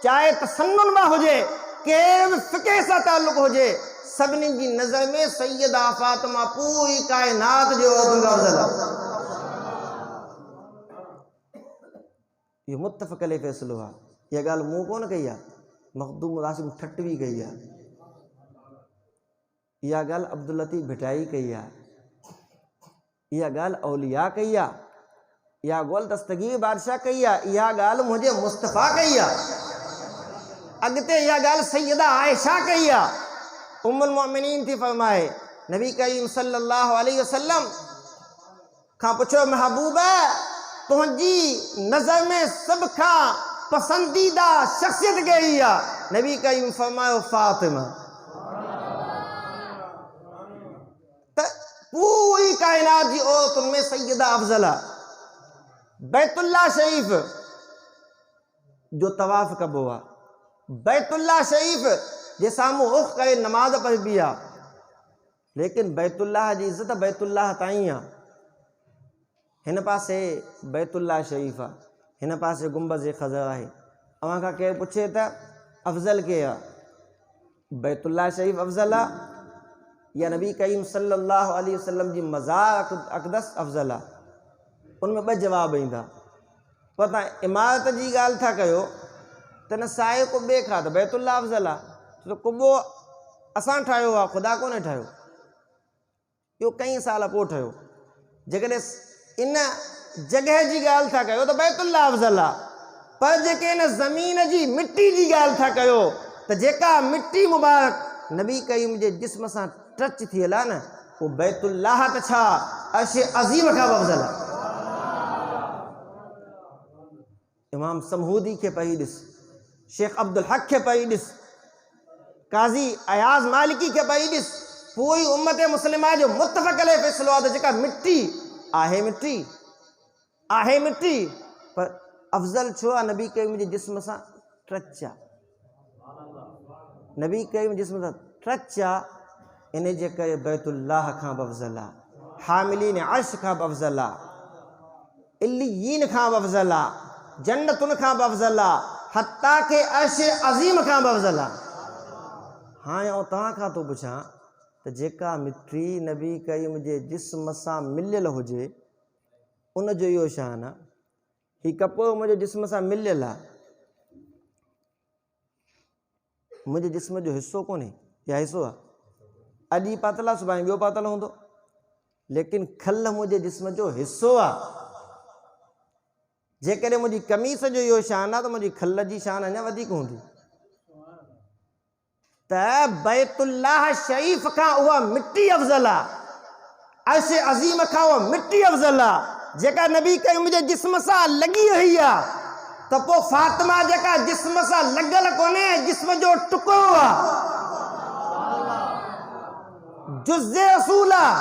चाहे तसन्नुन मां हुजे, कंहिं बि फ़िक़े सां ताल्लुक़ हुजे, सभिनी जी नज़र में सैयदा फ़ातिमा पूरी काइनात जो अफ़ज़ल आहे। ये मुत्तफ़क़ अलैह फ़ैसिलो आहे। इहा ॻाल्हि मूं कोन कई आहे, मखदूम रासिम ठटवी कई आहे, इहा ॻाल्हि अब्दुल लतीफ़ भिटाई कई आहे, इहा ॻाल्हि औलिया कई आहे, इहा ॻाल्हि दस्तगीर बादशाह कई आहे, इहा ॻाल्हि मुंहिंजे मुस्तफ़ा कई आहे। अॻिते इहा ॻाल्हि सैयदा आयशा कई आहे। उम्मुल मोमिनीन थी फरमाए, नबी करीम सल्लल्लाहु अलैहि वसल्लम खां पुछो, महबूबा तुंहिंजी नज़र में सभ खां पसंदीदा शख्सियत कहिड़ी आहे? नबी करीम फरमायो फातिमा। त पूरी काइनात जी औरतुनि में सैयदा अफ़ज़ल आहे। बैतुल्लाह शरीफ़ जो तवाफ़ कबो आहे, बैतुल्लाह शरीफ़ जे साम्हूं रुख़ करे नमाज़ पढ़बी आहे, लेकिन बैतुल्लाह जी इज़त बैतुल्लाह ताईं आहे। हिन पासे बैतुल्लाह शरीफ़ आहे, हिन पासे गुंबज़ ख़ज़र आहे। अव्हां खां केरु पुछे त अफ़ज़ल केरु आहे, बैतुल्लाह शरीफ़ अफ़ज़ल आहे या नबी करीम सल्लल्लाहु अलैहि वसल्लम जी मज़ार अक़दस अफ़ज़ल आहे? उनमें ॿ जवाब ईंदा। पर तव्हां इमारत जी ॻाल्हि था कयो त न साए कुॿे खां त बैतुल्लाह अफ़ज़ल आहे, छो त कुॿो असां ठाहियो आहे, ख़ुदा कोन्हे ठाहियो, इहो कई साल पोइ ठहियो। जेकॾहिं इन जॻह जी ॻाल्हि था कयो त बैतुल्लाह अफ़ज़ल आहे, पर जेके इन ज़मीन जी मिटी जी ॻाल्हि था कयो त जेका मिटी मुबारक नबी करीम जे जिस्म सां टच थियल आहे न, उहो बैतुल्लाह त छा अर्श अज़ीम खां बि अफ़ज़ल आहे। इमाम समहूदी खे पढ़ी ॾिस, शेख अब्दुल हक खे पढ़ी ॾिस, काज़ी अयाज़ मालिकी खे पढ़ी ॾिस, पूरी उम्मत मुस्लिमा जो मुत्तफ़क़ अलैह फ़ैसिलो आहे त जेका मिटी आहे, मिटी आहे मिटी, पर अफ़ज़ल छो आहे? नबी करीम जे जिस्म सां टच आहे, नबी करीम जिस्म सां टच आहे, इन जे करे बैतुल्लाह खां बि अफ़ज़ल आहे, हामिलीन अर्श खां बि अफ़ज़ल आहे, इल्लीयीन खां बि अफ़ज़ल आहे, जन्नतुन खां बि अफ़ज़ल आहे, हत्ता के अर्श अज़ीम खां बि अफ़ज़ल आहे। हाणे आउं तव्हां खां थो पुछां त जेका मिटी नबी करीम जे जिस्म सां मिलियल हुजे उनजो इहो शान आहे। हीउ कपिड़ो मुंहिंजे जिस्म सां मिलियल आहे, मुंहिंजे जिस्म जो हिसो कोन्हे, या हिसो आहे? अॼु ही पातल आहे, सुभाणे ॿियो पातल हूंदो, लेकिन खल मुंहिंजे जिस्म जो हिसो आहे। जेकॾहिं मुंहिंजी कमीस जो इहो शान आहे त मुंहिंजी खल जी शान अञा वधीक हूंदी। त बैतुल्लाह शरीफ़ खां उहा मिटी अफ़ज़ल आहे, अर्श अज़ीम खां उहा मिटी अफ़ज़ल आहे जेका नबी करीम जे जिस्म सां लॻी रही आहे। त पोइ फातिमा जेका जिस्म सां लॻल कोन्हे, जिस्म जो टुकड़ो आहे, जुज़्ज़े रसूल आहे,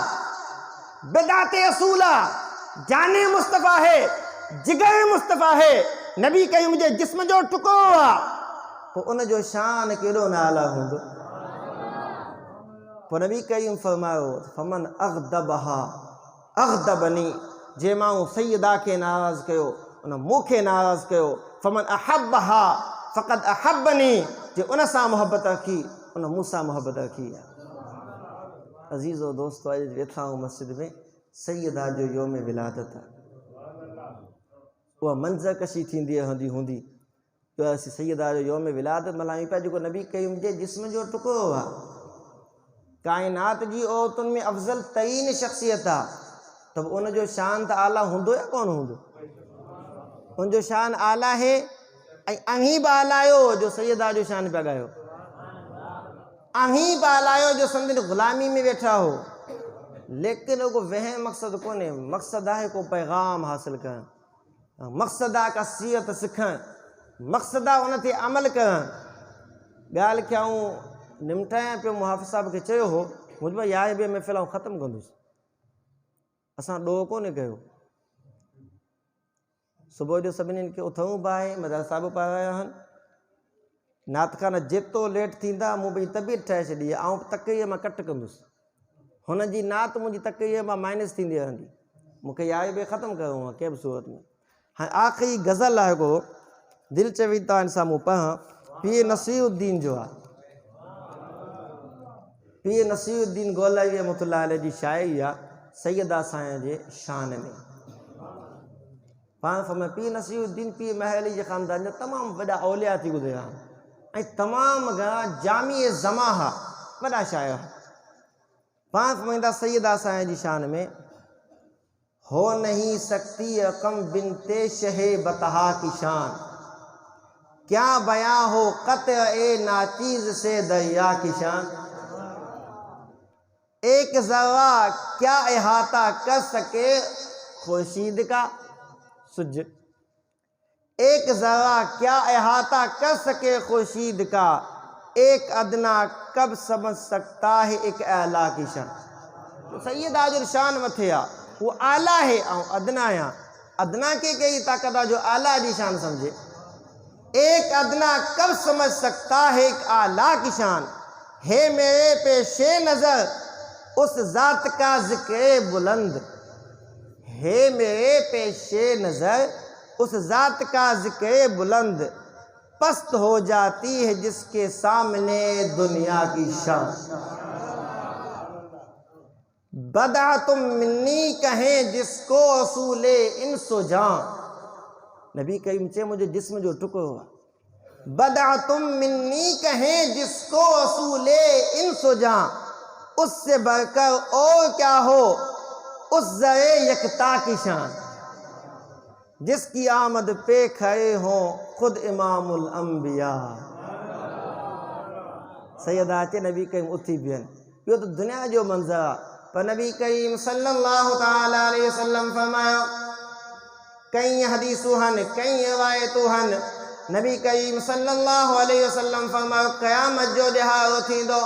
बिदाते रसूल आहे, जाने मुस्तफ़ा है, जिगर मुस्तफ़ा है, नबी करीम जे जिस्म जो टुकड़ो आहे, पोइ उनजो शान केॾो न आला हूंदो। पोइ नबी करीम फरमायो, फमन अग़दबहा अग़दबनी, जे माण्हू सैयदा खे नाराज़ कयो उन मूंखे नाराज़ कयो। फमन अहब्बहा फ़क़द अहब्बनी, जे उन सां मोहबत रखी उन मूंसां मोहबत रखी आहे। अज़ीज़ो दोस्तो, अॼु वेठा आहियूं मस्जिद में, सैयदा जो योम विलादत आहे, उहा मंज़र कशी थींदी रहंदी हूंदी जो असीं सैयदा जो योम विलादत मल्हायूं पिया, जेको नबी करीम जे जिस्म जो टुकड़ो आहे। काइनात जी औरतुनि में अफ़ज़ल तरीन शख़्सियत आहे, त उनजो शान त आला हूंदो या कोन हूंदो? उनजो शान आला आहे। ऐं अहीं बि आला आहियो जो सैयदा जो शान पिया ॻायो, अहीं बि आला आहियो जो संदन ग़ुलामी में वेठा हो, लेकिन उहो वहम मक़सदु कोन्हे। मक़सदु आहे को पैगाम हासिल करणु, मक़सदु आहे का सीरत सिखणु, मक़सदु आहे उन ते अमल करणु। ॻाल्हि खे आऊं निमटायां पियो, मुहाफ़िज़ साहिब खे चयो हो, मुंहिंजो यार ॿिए महफ़िल आऊं ख़तमु कंदुसि, असां ॾोह कोन्हे कयो। सुबुह जो सभिनीनि खे उथूं बि आहे, मदरसा बि पढ़ाया आहिनि, नात ख़ाना जेतिरो लेट थींदा मूं पंहिंजी तबियत ठाहे छॾी आहे, ऐं तकरीअ मां कट कंदुसि, हुन जी नात मुंहिंजी तकरीअ मां माइनस थींदी रहंदी। मूंखे याद बि ख़त्म कयो आहे कंहिं बि सूरत में। हाँ आख़िरी गज़ल आहे को दिल चवी था इंसान मूं पढ़ां, पीर नसीरुद्दीन जो आहे। पीर नसीरुद्दीन गोलवी रहमतुल्लाह अलैह जी शाइरी आहे सैयदा साईं जे शान में। पाण फरमाए पीर नसीरुद्दीन पीर महर अली जे ख़ानदान जा तमामु वॾा औलिया थी गुज़रिया आहिनि ऐं तमामु घणा जामी ज़माहा वॾा शाइर। पाण फरमाईंदा सैयदा साईं जी शान में, हो नहीं सकती रकम बिनते शहे बतहा की शान, क्या बयां हो कत्ल ए नाचीज से दरिया की शान। एक जरा क्या इहाता कर सके खुर्शीद का सुज, एक जरा क्या इहाता कर सके खुर्शीद का, एक अदना कब समझ सकता है एक आला की शान। तो सैयदा जो शान मथे आ वो आला है और अदना है। अदना के कई ताकत जो आला की शान समझे। एक अदना कब समझ सकता है एक आला की शान, है मेरे पेशे नजर उस जात का जिक्र बुलंद, है मेरे पेशे नजर उस जात का जिक्र बुलंद, पस्त हो जाती है जिसके सामने दुनिया की शान। बदा तुम मिन्नी कहें जिसको असूले इंसो जान। नबी करीम चे मुझे जिस्म जो टुकड़ो हुआ। बदा तुम मिन्नी कहें जिसको असूले इंसो जान, उससे बढ़कर और क्या हो उस ज़रे यकता की शान, जिसकी आमद पे खड़े हों खुद इमामुल अंबिया। सैयदा चे नबी करीम उथी बिहन, यो तो दुनिया जो मंज़र आहे। पर नबी करीम सल्लल्लाहु ताला अलैहि वसल्लम फरमायो, कई हदीसूं हन कई रवायतूं हन। नबी करीम सल्लल्लाहु अलैहि वसल्लम फरमायो क़यामत जो ॾिहाड़ो थींदो,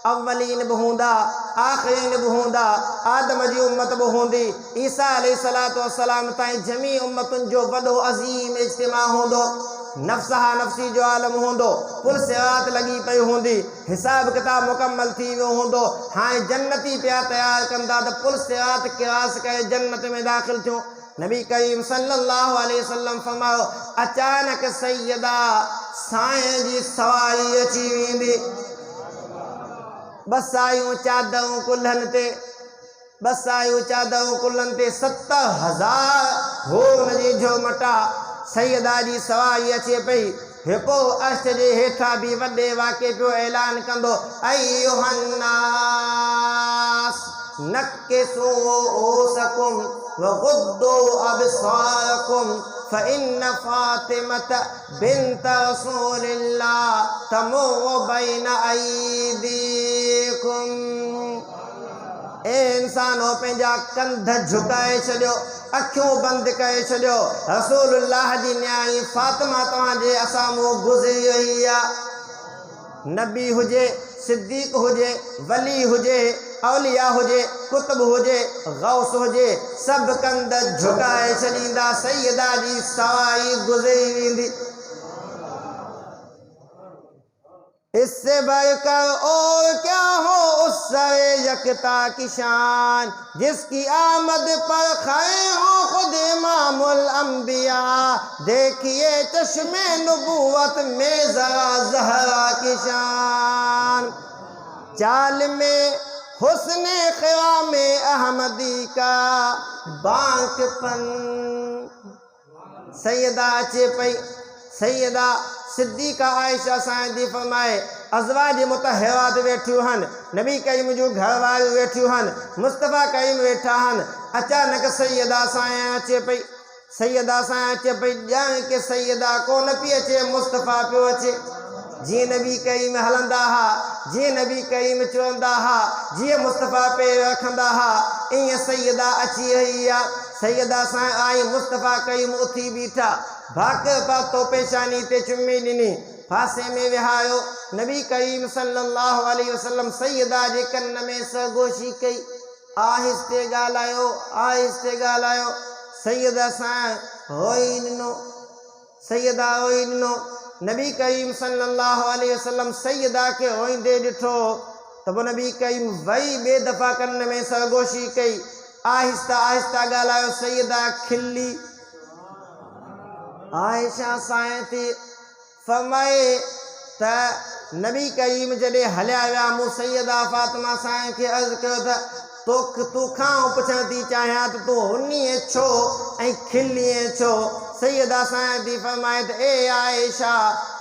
अव्वलीन बि हूंदा आख़िरीन बि हूंदा, आदम जी उम्मत बि हूंदी, ईसा अलैहिस्सलातु वस्सलाम ताईं जमी उम्मतुनि जो वॾो अज़ीम इज्तिमा हूंदो, नफ़्सहा नफ़्सी जो आलम हूंदो, पुल सिरात लॻी पई हूंदी, हिसाब किताब मुकम्मल थी वियो हूंदो। हाणे जन्नती पिया तयारु कंदा त पुल सिरात क़यास करे जन्नत में दाख़िल थियूं। नबी करीम सल्लल्लाहु अलैहि वसल्लम फरमायो अचानक सैयदा साईं जी सवारी अची वेंदी, बस आयूं चादरूं कुल्हनि ते, बस आयूं चादरूं कुल्हनि ते 70,000 हो हुनजी झोमटा। सैयदा जी सवारी अचे पई, हिपो अर्श जे हेठां बि वॾे वाक़े पियो ऐलान कंदो, अय्युहन्नास नक्किसू रूसकुम वग़ुद्दू अब्सारकुम फ़इन्न फ़ातिमत बिन्त रसूलिल्लाह तमुर्रु बैन अयदीकुम। ए इंसानो पंहिंजा कंध झुकाए छॾियो, अखियूं बंदि करे छॾियो, रसूलुल्लाह जी न्याणी फातिमा तव्हांजे असाम्हूं गुज़री रही आहे। नबी हुजे, सिद्दीक़ हुजे, वली हुजे, औलिया हुजे, कुतुब हुजे, गौस हुजे, सभु कंध झुकाए छॾींदा, सैयदा जी सवारी गुज़री वेंदी। इससे बढ़कर और क्या हो उस ज़रे यकता की शान, जिसकी आमद पर खड़े हो खुद इमामुल अंबिया। देखिए चश्मे नबूवत में ज़रा ज़हरा की शान, चाल में हुस्ने ख़िवा में अहमदी का बांकपन। सैयदा अचे पई, सैयदा सिद्दीक़ा आयशा साईं फरमाए अज़वाज मुतहरात वेठियूं हन, नबी करीम जूं घरवारियूं वेठियूं हन, मुस्तफ़ा करीम वेठा हन। अचानक सैयदा साईं अचे पई, सैयदा साईं अचे पई, ॼाण के सैयदा कोन पई अचे, मुस्तफ़ा पियो अचे। जीअं नबी करीम हलंदा हा, जीअं नबी करीम चवंदा हा, जीअं मुस्तफ़ा पेर रखंदा हा, ईअं सैयदा अची रही आहे। सैयदा साईं आई, मुस्तफ़ा करीम उथी बीठा, भाक पातो पेशानी ते चुमी ॾिनी, फासे में विहायो। नबी करीम सल्लल्लाहु अलैहि वसल्लम सैयदा जे कन में सरगोशी कई, आहिस्ते ॻाल्हायो, आहिस्ते ॻाल्हायो। सैयदा साईं रोई ॾिनो, सैयदा रोई ॾिनो। नबी करीम सल्लल्लाहु अलैहि वसल्लम सैयदा के रोईंदे ॾिठो त पोइ नबी करीम वई ॿिए दफ़ा कन में सरगोशी कई, आहिस्ता आहिस्ता ॻाल्हायो। सैयदा खिली आयशा साईं थी फरमाए त नबी करीम जॾहिं हलिया विया मूं सैयदा फातिमा साईं खे अर्ज़ु कयो त तोखां पुछणु थी चाहियां त तूं हुनीअ छो ऐं खिलीअ छो। सैयदा साईं थी फरमाए त ए आयशा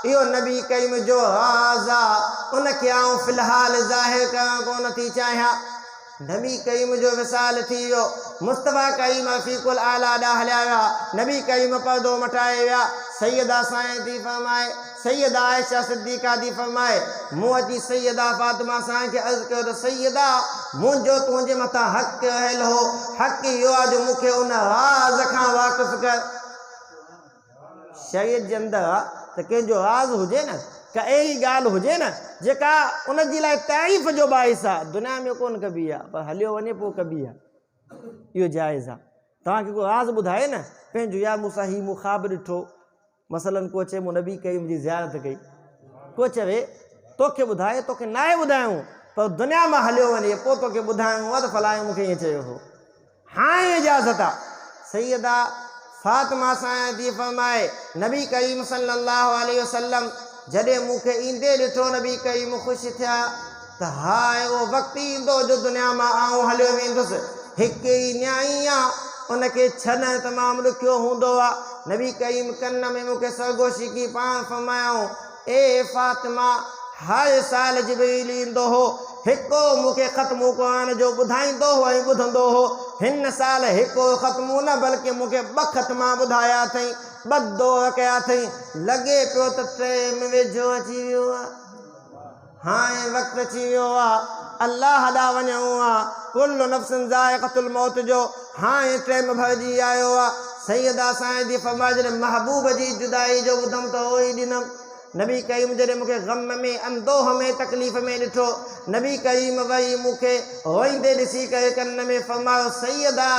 इहो नबी करीम जो राज़ आहे, उनखे आउं फ़िलहालु ज़ाहिर करणु कोन थी चाहियां। नबी करीम जो विसाल थी वियो। मुस्तफ़ा करीम रफ़ीक़ुल आला ॾांहुं हलिया विया। नबी करीम पर्दो मटाए विया। सैयदा साईं थी फरमाए, सैयदा आयशा सिद्दीक़ा थी फरमाए मूं अची सैयदा फातिमा साईं खे अर्ज़ु कयो त सैयदा मुंहिंजो तुंहिंजे मथां हक़ रहियल हो। हक़ इहो आहे जो मूंखे उन राज़ खां वाक़ुफ़ु कर। शरीयत जे अंदरि आहे त कंहिंजो राज़ हुजे न, का अहिड़ी ॻाल्हि हुजे न जेका उनजी लाइ तारीफ़ जो बाइस आहे, दुनिया में कोन कबी आहे पर हलियो वञे पोइ कबी आहे, इहो जाइज़ आहे। तव्हांखे को राज़ ॿुधाए न पंहिंजो, या मूंसां ही मूं ख़्वाब ॾिठो, मसलन को चए मूं नबी करीम जी ज़ियारत कई, को चवे तोखे ॿुधाए तोखे नाहे ॿुधायूं पर दुनिया मां हलियो वञे पोइ तोखे ॿुधायूं आहे त फलाणे मूंखे ईअं चयो हो। हाणे इजाज़त आहे। सैयदा फातिमा साईं थी फरमाए नबी करीम सल्लल्लाहु अलैहि वसल्लम जॾहिं मूंखे ईंदे ॾिठो नबी करीम ख़ुशि थिया त हाणे उहो वक़्तु ईंदो जो दुनिया मां आउं हलियो वेंदुसि। हिकु ई न्याई आहे, उनखे छॾणु तमामु ॾुखियो हूंदो आहे। नबी करीम कन में मूंखे सरगोशी की पाण फरमायाऊं ए फातिमा हर साल जिब्रील ईंदो हो, हिको मूंखे ख़त्मु क़ुरान जो ॿुधाईंदो हो ऐं ॿुधंदो हो। हिन साल हिको ख़त्मु न बल्कि मूंखे 2 ख़त्मा ॿुधाया अथई, 2 दोर कया अथई। लॻे पियो त टे में वेझो अची वियो आहे। हाणे वक़्तु अची वियो आहे अल्लाह ॾांहुं वञिणो आहे। कुल्लु नफ़्सिन ज़ाइक़तुल मौत जो हाणे टाइम भरिजी आयो आहे। सैयदा साईं जी फरमाए जॾहिं महबूब जी जुदाई जो ॿुधमि त उहो ई ॾिनमि। नबी करीम जॾहिं मूंखे ग़म में अंदोह में तकलीफ़ में ॾिठो, नबी करीम वरी मूंखे रोईंदे ॾिसी करे कन में फरमायो सैयदा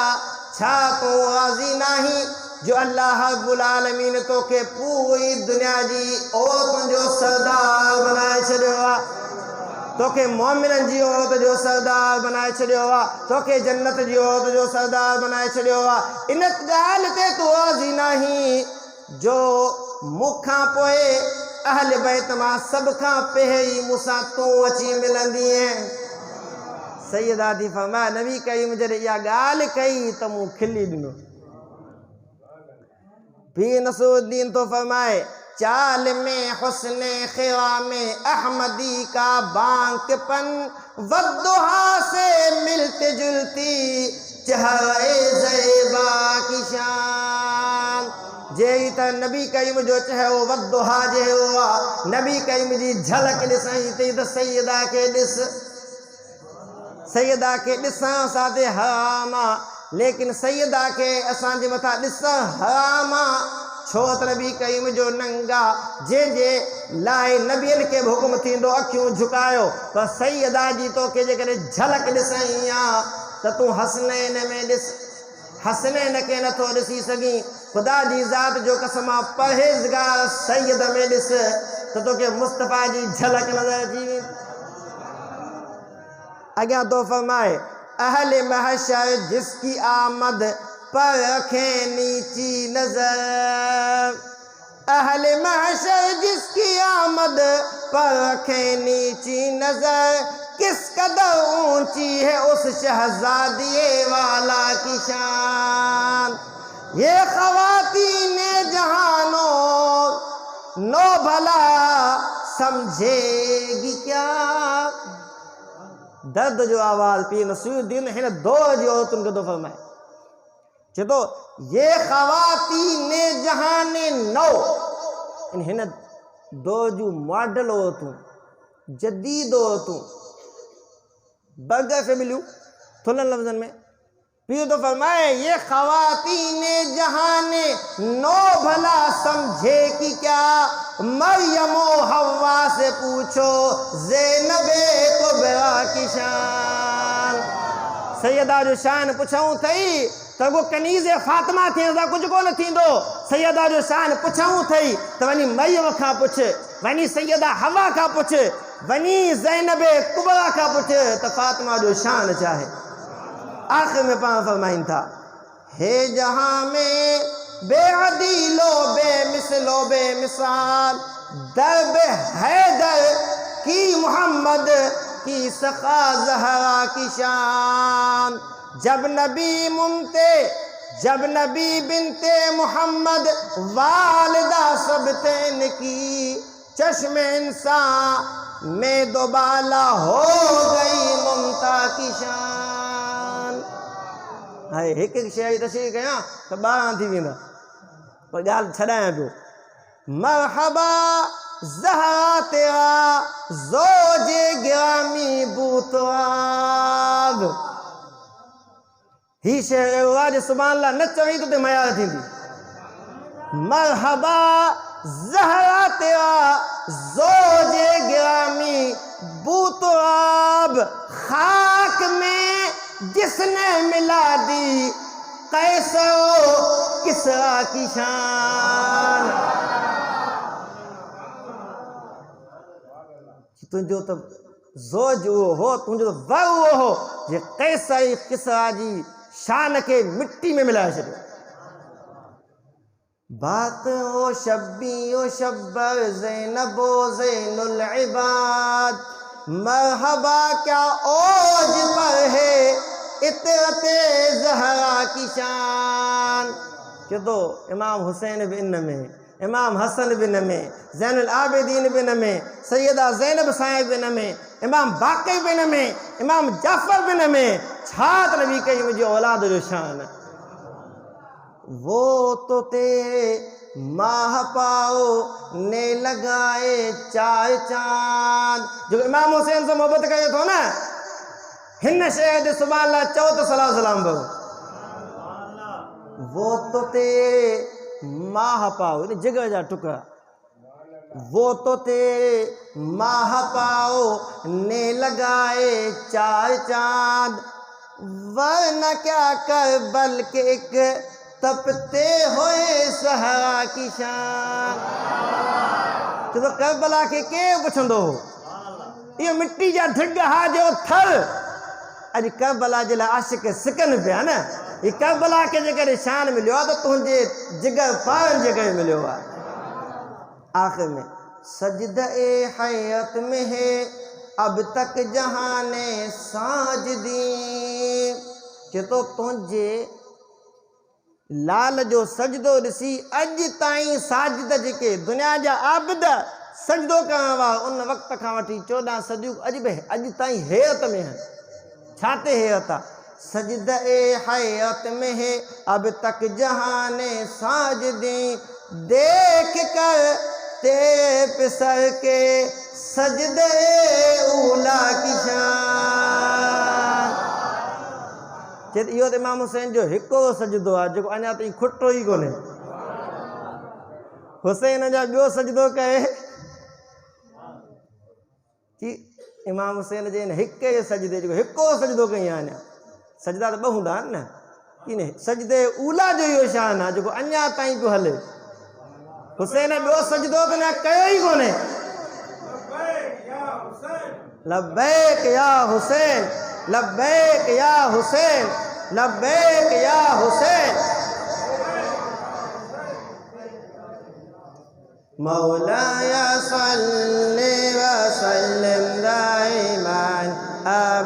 छा तूं राज़ी नाहीं जो अल्लाह रब्बुल आलमीन तोखे पूरी दुनिया जी औरतुनि जो सरदार बनाए छॾियो आहे, तोखे मोमिननि जी औरत जो सरदार बनाए छॾियो आहे, तोखे जन्नत जी औरत जो सरदार बनाए छॾियो आहे। इन ॻाल्हि ते तूं राज़ी नाहीं जो मूंखां पोइ अहल बैत मां सभ खां पहिरीं मूंसां तूं अची मिलंदीअ। सैयदा थी फरमाए नबी करीम जॾहिं इहा ॻाल्हि कई त मूं खिली ॾिनो। पीर नसरुद्दीन तो फरमाए चाल में हुस्ने खिवा में अहमदी का बांकपन वद्दुहा से मिलती जुलती चेहरे ज़ेबा की शान। जेही त नबी करीम जो चेहरो वद्दुहा जहिड़ो आहे। नबी करीम जी झलक ॾिसई थी त सैयदा खे ॾिस, सैयदा खे ॾिसण सां ते हराम आहे, लेकिन सैयदा खे असांजे मथां ॾिसणु हराम आहे। छो त नबी करीम जो नंगा जंहिंजे लाइ नबियनि खे हुकुम थींदो अखियूं झुकायो, पर सैयदा जी तोखे जेकॾहिं झलक ॾिसणी आहे त तूं हसनैन में ॾिस। हसनैन खे नथो ॾिसी सघीं, ख़ुदा जी ज़ात जो कसम आहे परहेज़गार सैयद में ॾिस त तोखे मुस्तफ़ा जी झलक नज़र अची वेंदी। अॻियां तो फरमाए अहले महशर जिसकी आमद पर रखें नीची नजर, अहले महशर जिसकी आमद पर रखें नीची नजर, किस कदर ऊंची है उस शहजादिए वाला की शान। ये ख़वातीने जहानो नो भला समझेगी क्या। दर्द जो आवाज़ पीर नसरुद्दीन हिन दौर जी औरतुनि खे थो फरमाए, चए थो ये ख़वातीने जहाने नौ, हिन दौर जूं मॉडल औरतूं, जदीद औरतूं, बर्गर फैमिलियूं थुलनि लफ़्ज़नि में। पीर तो फरमाए ये ख़वातीने जहाने नौ भला समझे कि क्या, मरियमो हवा से पूछो ज़ैनबे कुबरा की शान। सैयदा जो शान पुछऊं थई त वो कनीज़े फातिमा थियण सां कुझु कोन थींदो। सैयदा जो शान पुछऊं थई त वञी मरियम खां पुछ, वञी सैयदा हवा खां पुछ, वञी ज़ैनबे कुबरा खां पुछ त फातिमा जो शान छा आहे। आखिर में पान फरमाइन था, हे जहां में बेअदीलो बेमिसलो बेमिसाल दर्ब हैदर की मोहम्मद की सखा जहरा की शान। जब नबी बिनते मोहम्मद वालिदा सब तैन की, चश्मे इंसान में दोबाला हो गई ममता की शान। हाय हिक हिक शइ तशरीह कयां त 12 थी वेंदा, पर ॻाल्हि छॾायां पियो। मरहबा ज़हरा तेरा ज़ोजे गिरामी बूतवाब। ही शइ अहिड़ो आहे जो सुभाणे अल्लाह न चवई त मयार थींदी। मरहबा ज़हरा तेरा ज़ोजे गिरामी बूतवाब, खाक में जिसने मिला दी कैसरो किसरा की शान। तुंहिंजो त ज़ोज उहो हो, तुंहिंजो त वर उहो हो जे कैसर किसरा जी शान के मिट्टी में मिलाए छॾियो। बात ओ शब्बी ओ शब्बर ज़ैनबो ज़ैनुल इबाद, मरहबा क्या ओज पर है इतरते ज़हरा की शान। चतो इमाम हुसैन बि इन में, इमाम हसन बि इन में, ज़ैनुल आबिदीन बि इन में, सैयदा ज़ैनब साहिब बि इन में, इमाम बाक़ी बि इन में, इमाम जाफ़र बि इन में। छा त नबी कई मुंहिंजी औलाद जो शान। वो तो तेरे माह पाओ ने लगाए 4 चांद। जो इमाम हुसैन से मोहब्बत कयो थो न, हिन शइ ते सुभाणे अल्लाह चओ त सलाह सलाम भॻो। वो तो तेरे माह पाओ, इन जिगर जा टुकड़ा। वो तो तेरे माह पाओ ने लगाए 4 चांद, वरना क्या कर बल्कि एक तपते हुए सहरा की शान। तो करबला के पुछंदो हो, ये मिट्टी जा ढिग हा जो थर अज करबला जे लाइ आशिक सिकनि पिया न। ये करबला के जेकॾहिं शान मिलियो आहे त तुंहिंजे जिगर पारनि जे करे मिलियो आहे। आख़िर में सजदे हयात में है अब तक जहाने साजदी। चतो तुंहिंजे लाल जो सजदो ॾिसी अॼु ताईं साजिद जेके दुनिया जा आबिद सजदो करण वारा उन वक़्त खां वठी 14 सदियूं अॼु ताईं हैरत में आहिनि। छा ते हैरत आहे? सजदे हयात में है अब तक जहाने साजदी, देख कर तेरे पिसर के सजदे ऊला की शान। चेत इहो त इमाम हुसैन जो हिकु सजदो आहे जेको अञा ताईं खुटो ई कोन्हे। हुसैन जा ॿियो सजदो कहे कि इमाम हुसैन जे हिन हिके सजदे जेको हिकु सजदो कई आहे। अञा सजदा त 2 हूंदा आहिनि न, इन सजदे ऊला जो इहो शान आहे जेको अञा ताईं पियो हले। हुसैन ॿियो सजदो त न कयो ई कोन्हे। लब्बैक या हुसैन, लब्बैक या हुसैन, लब्बैक या हुसैन। मौलाया सल्ले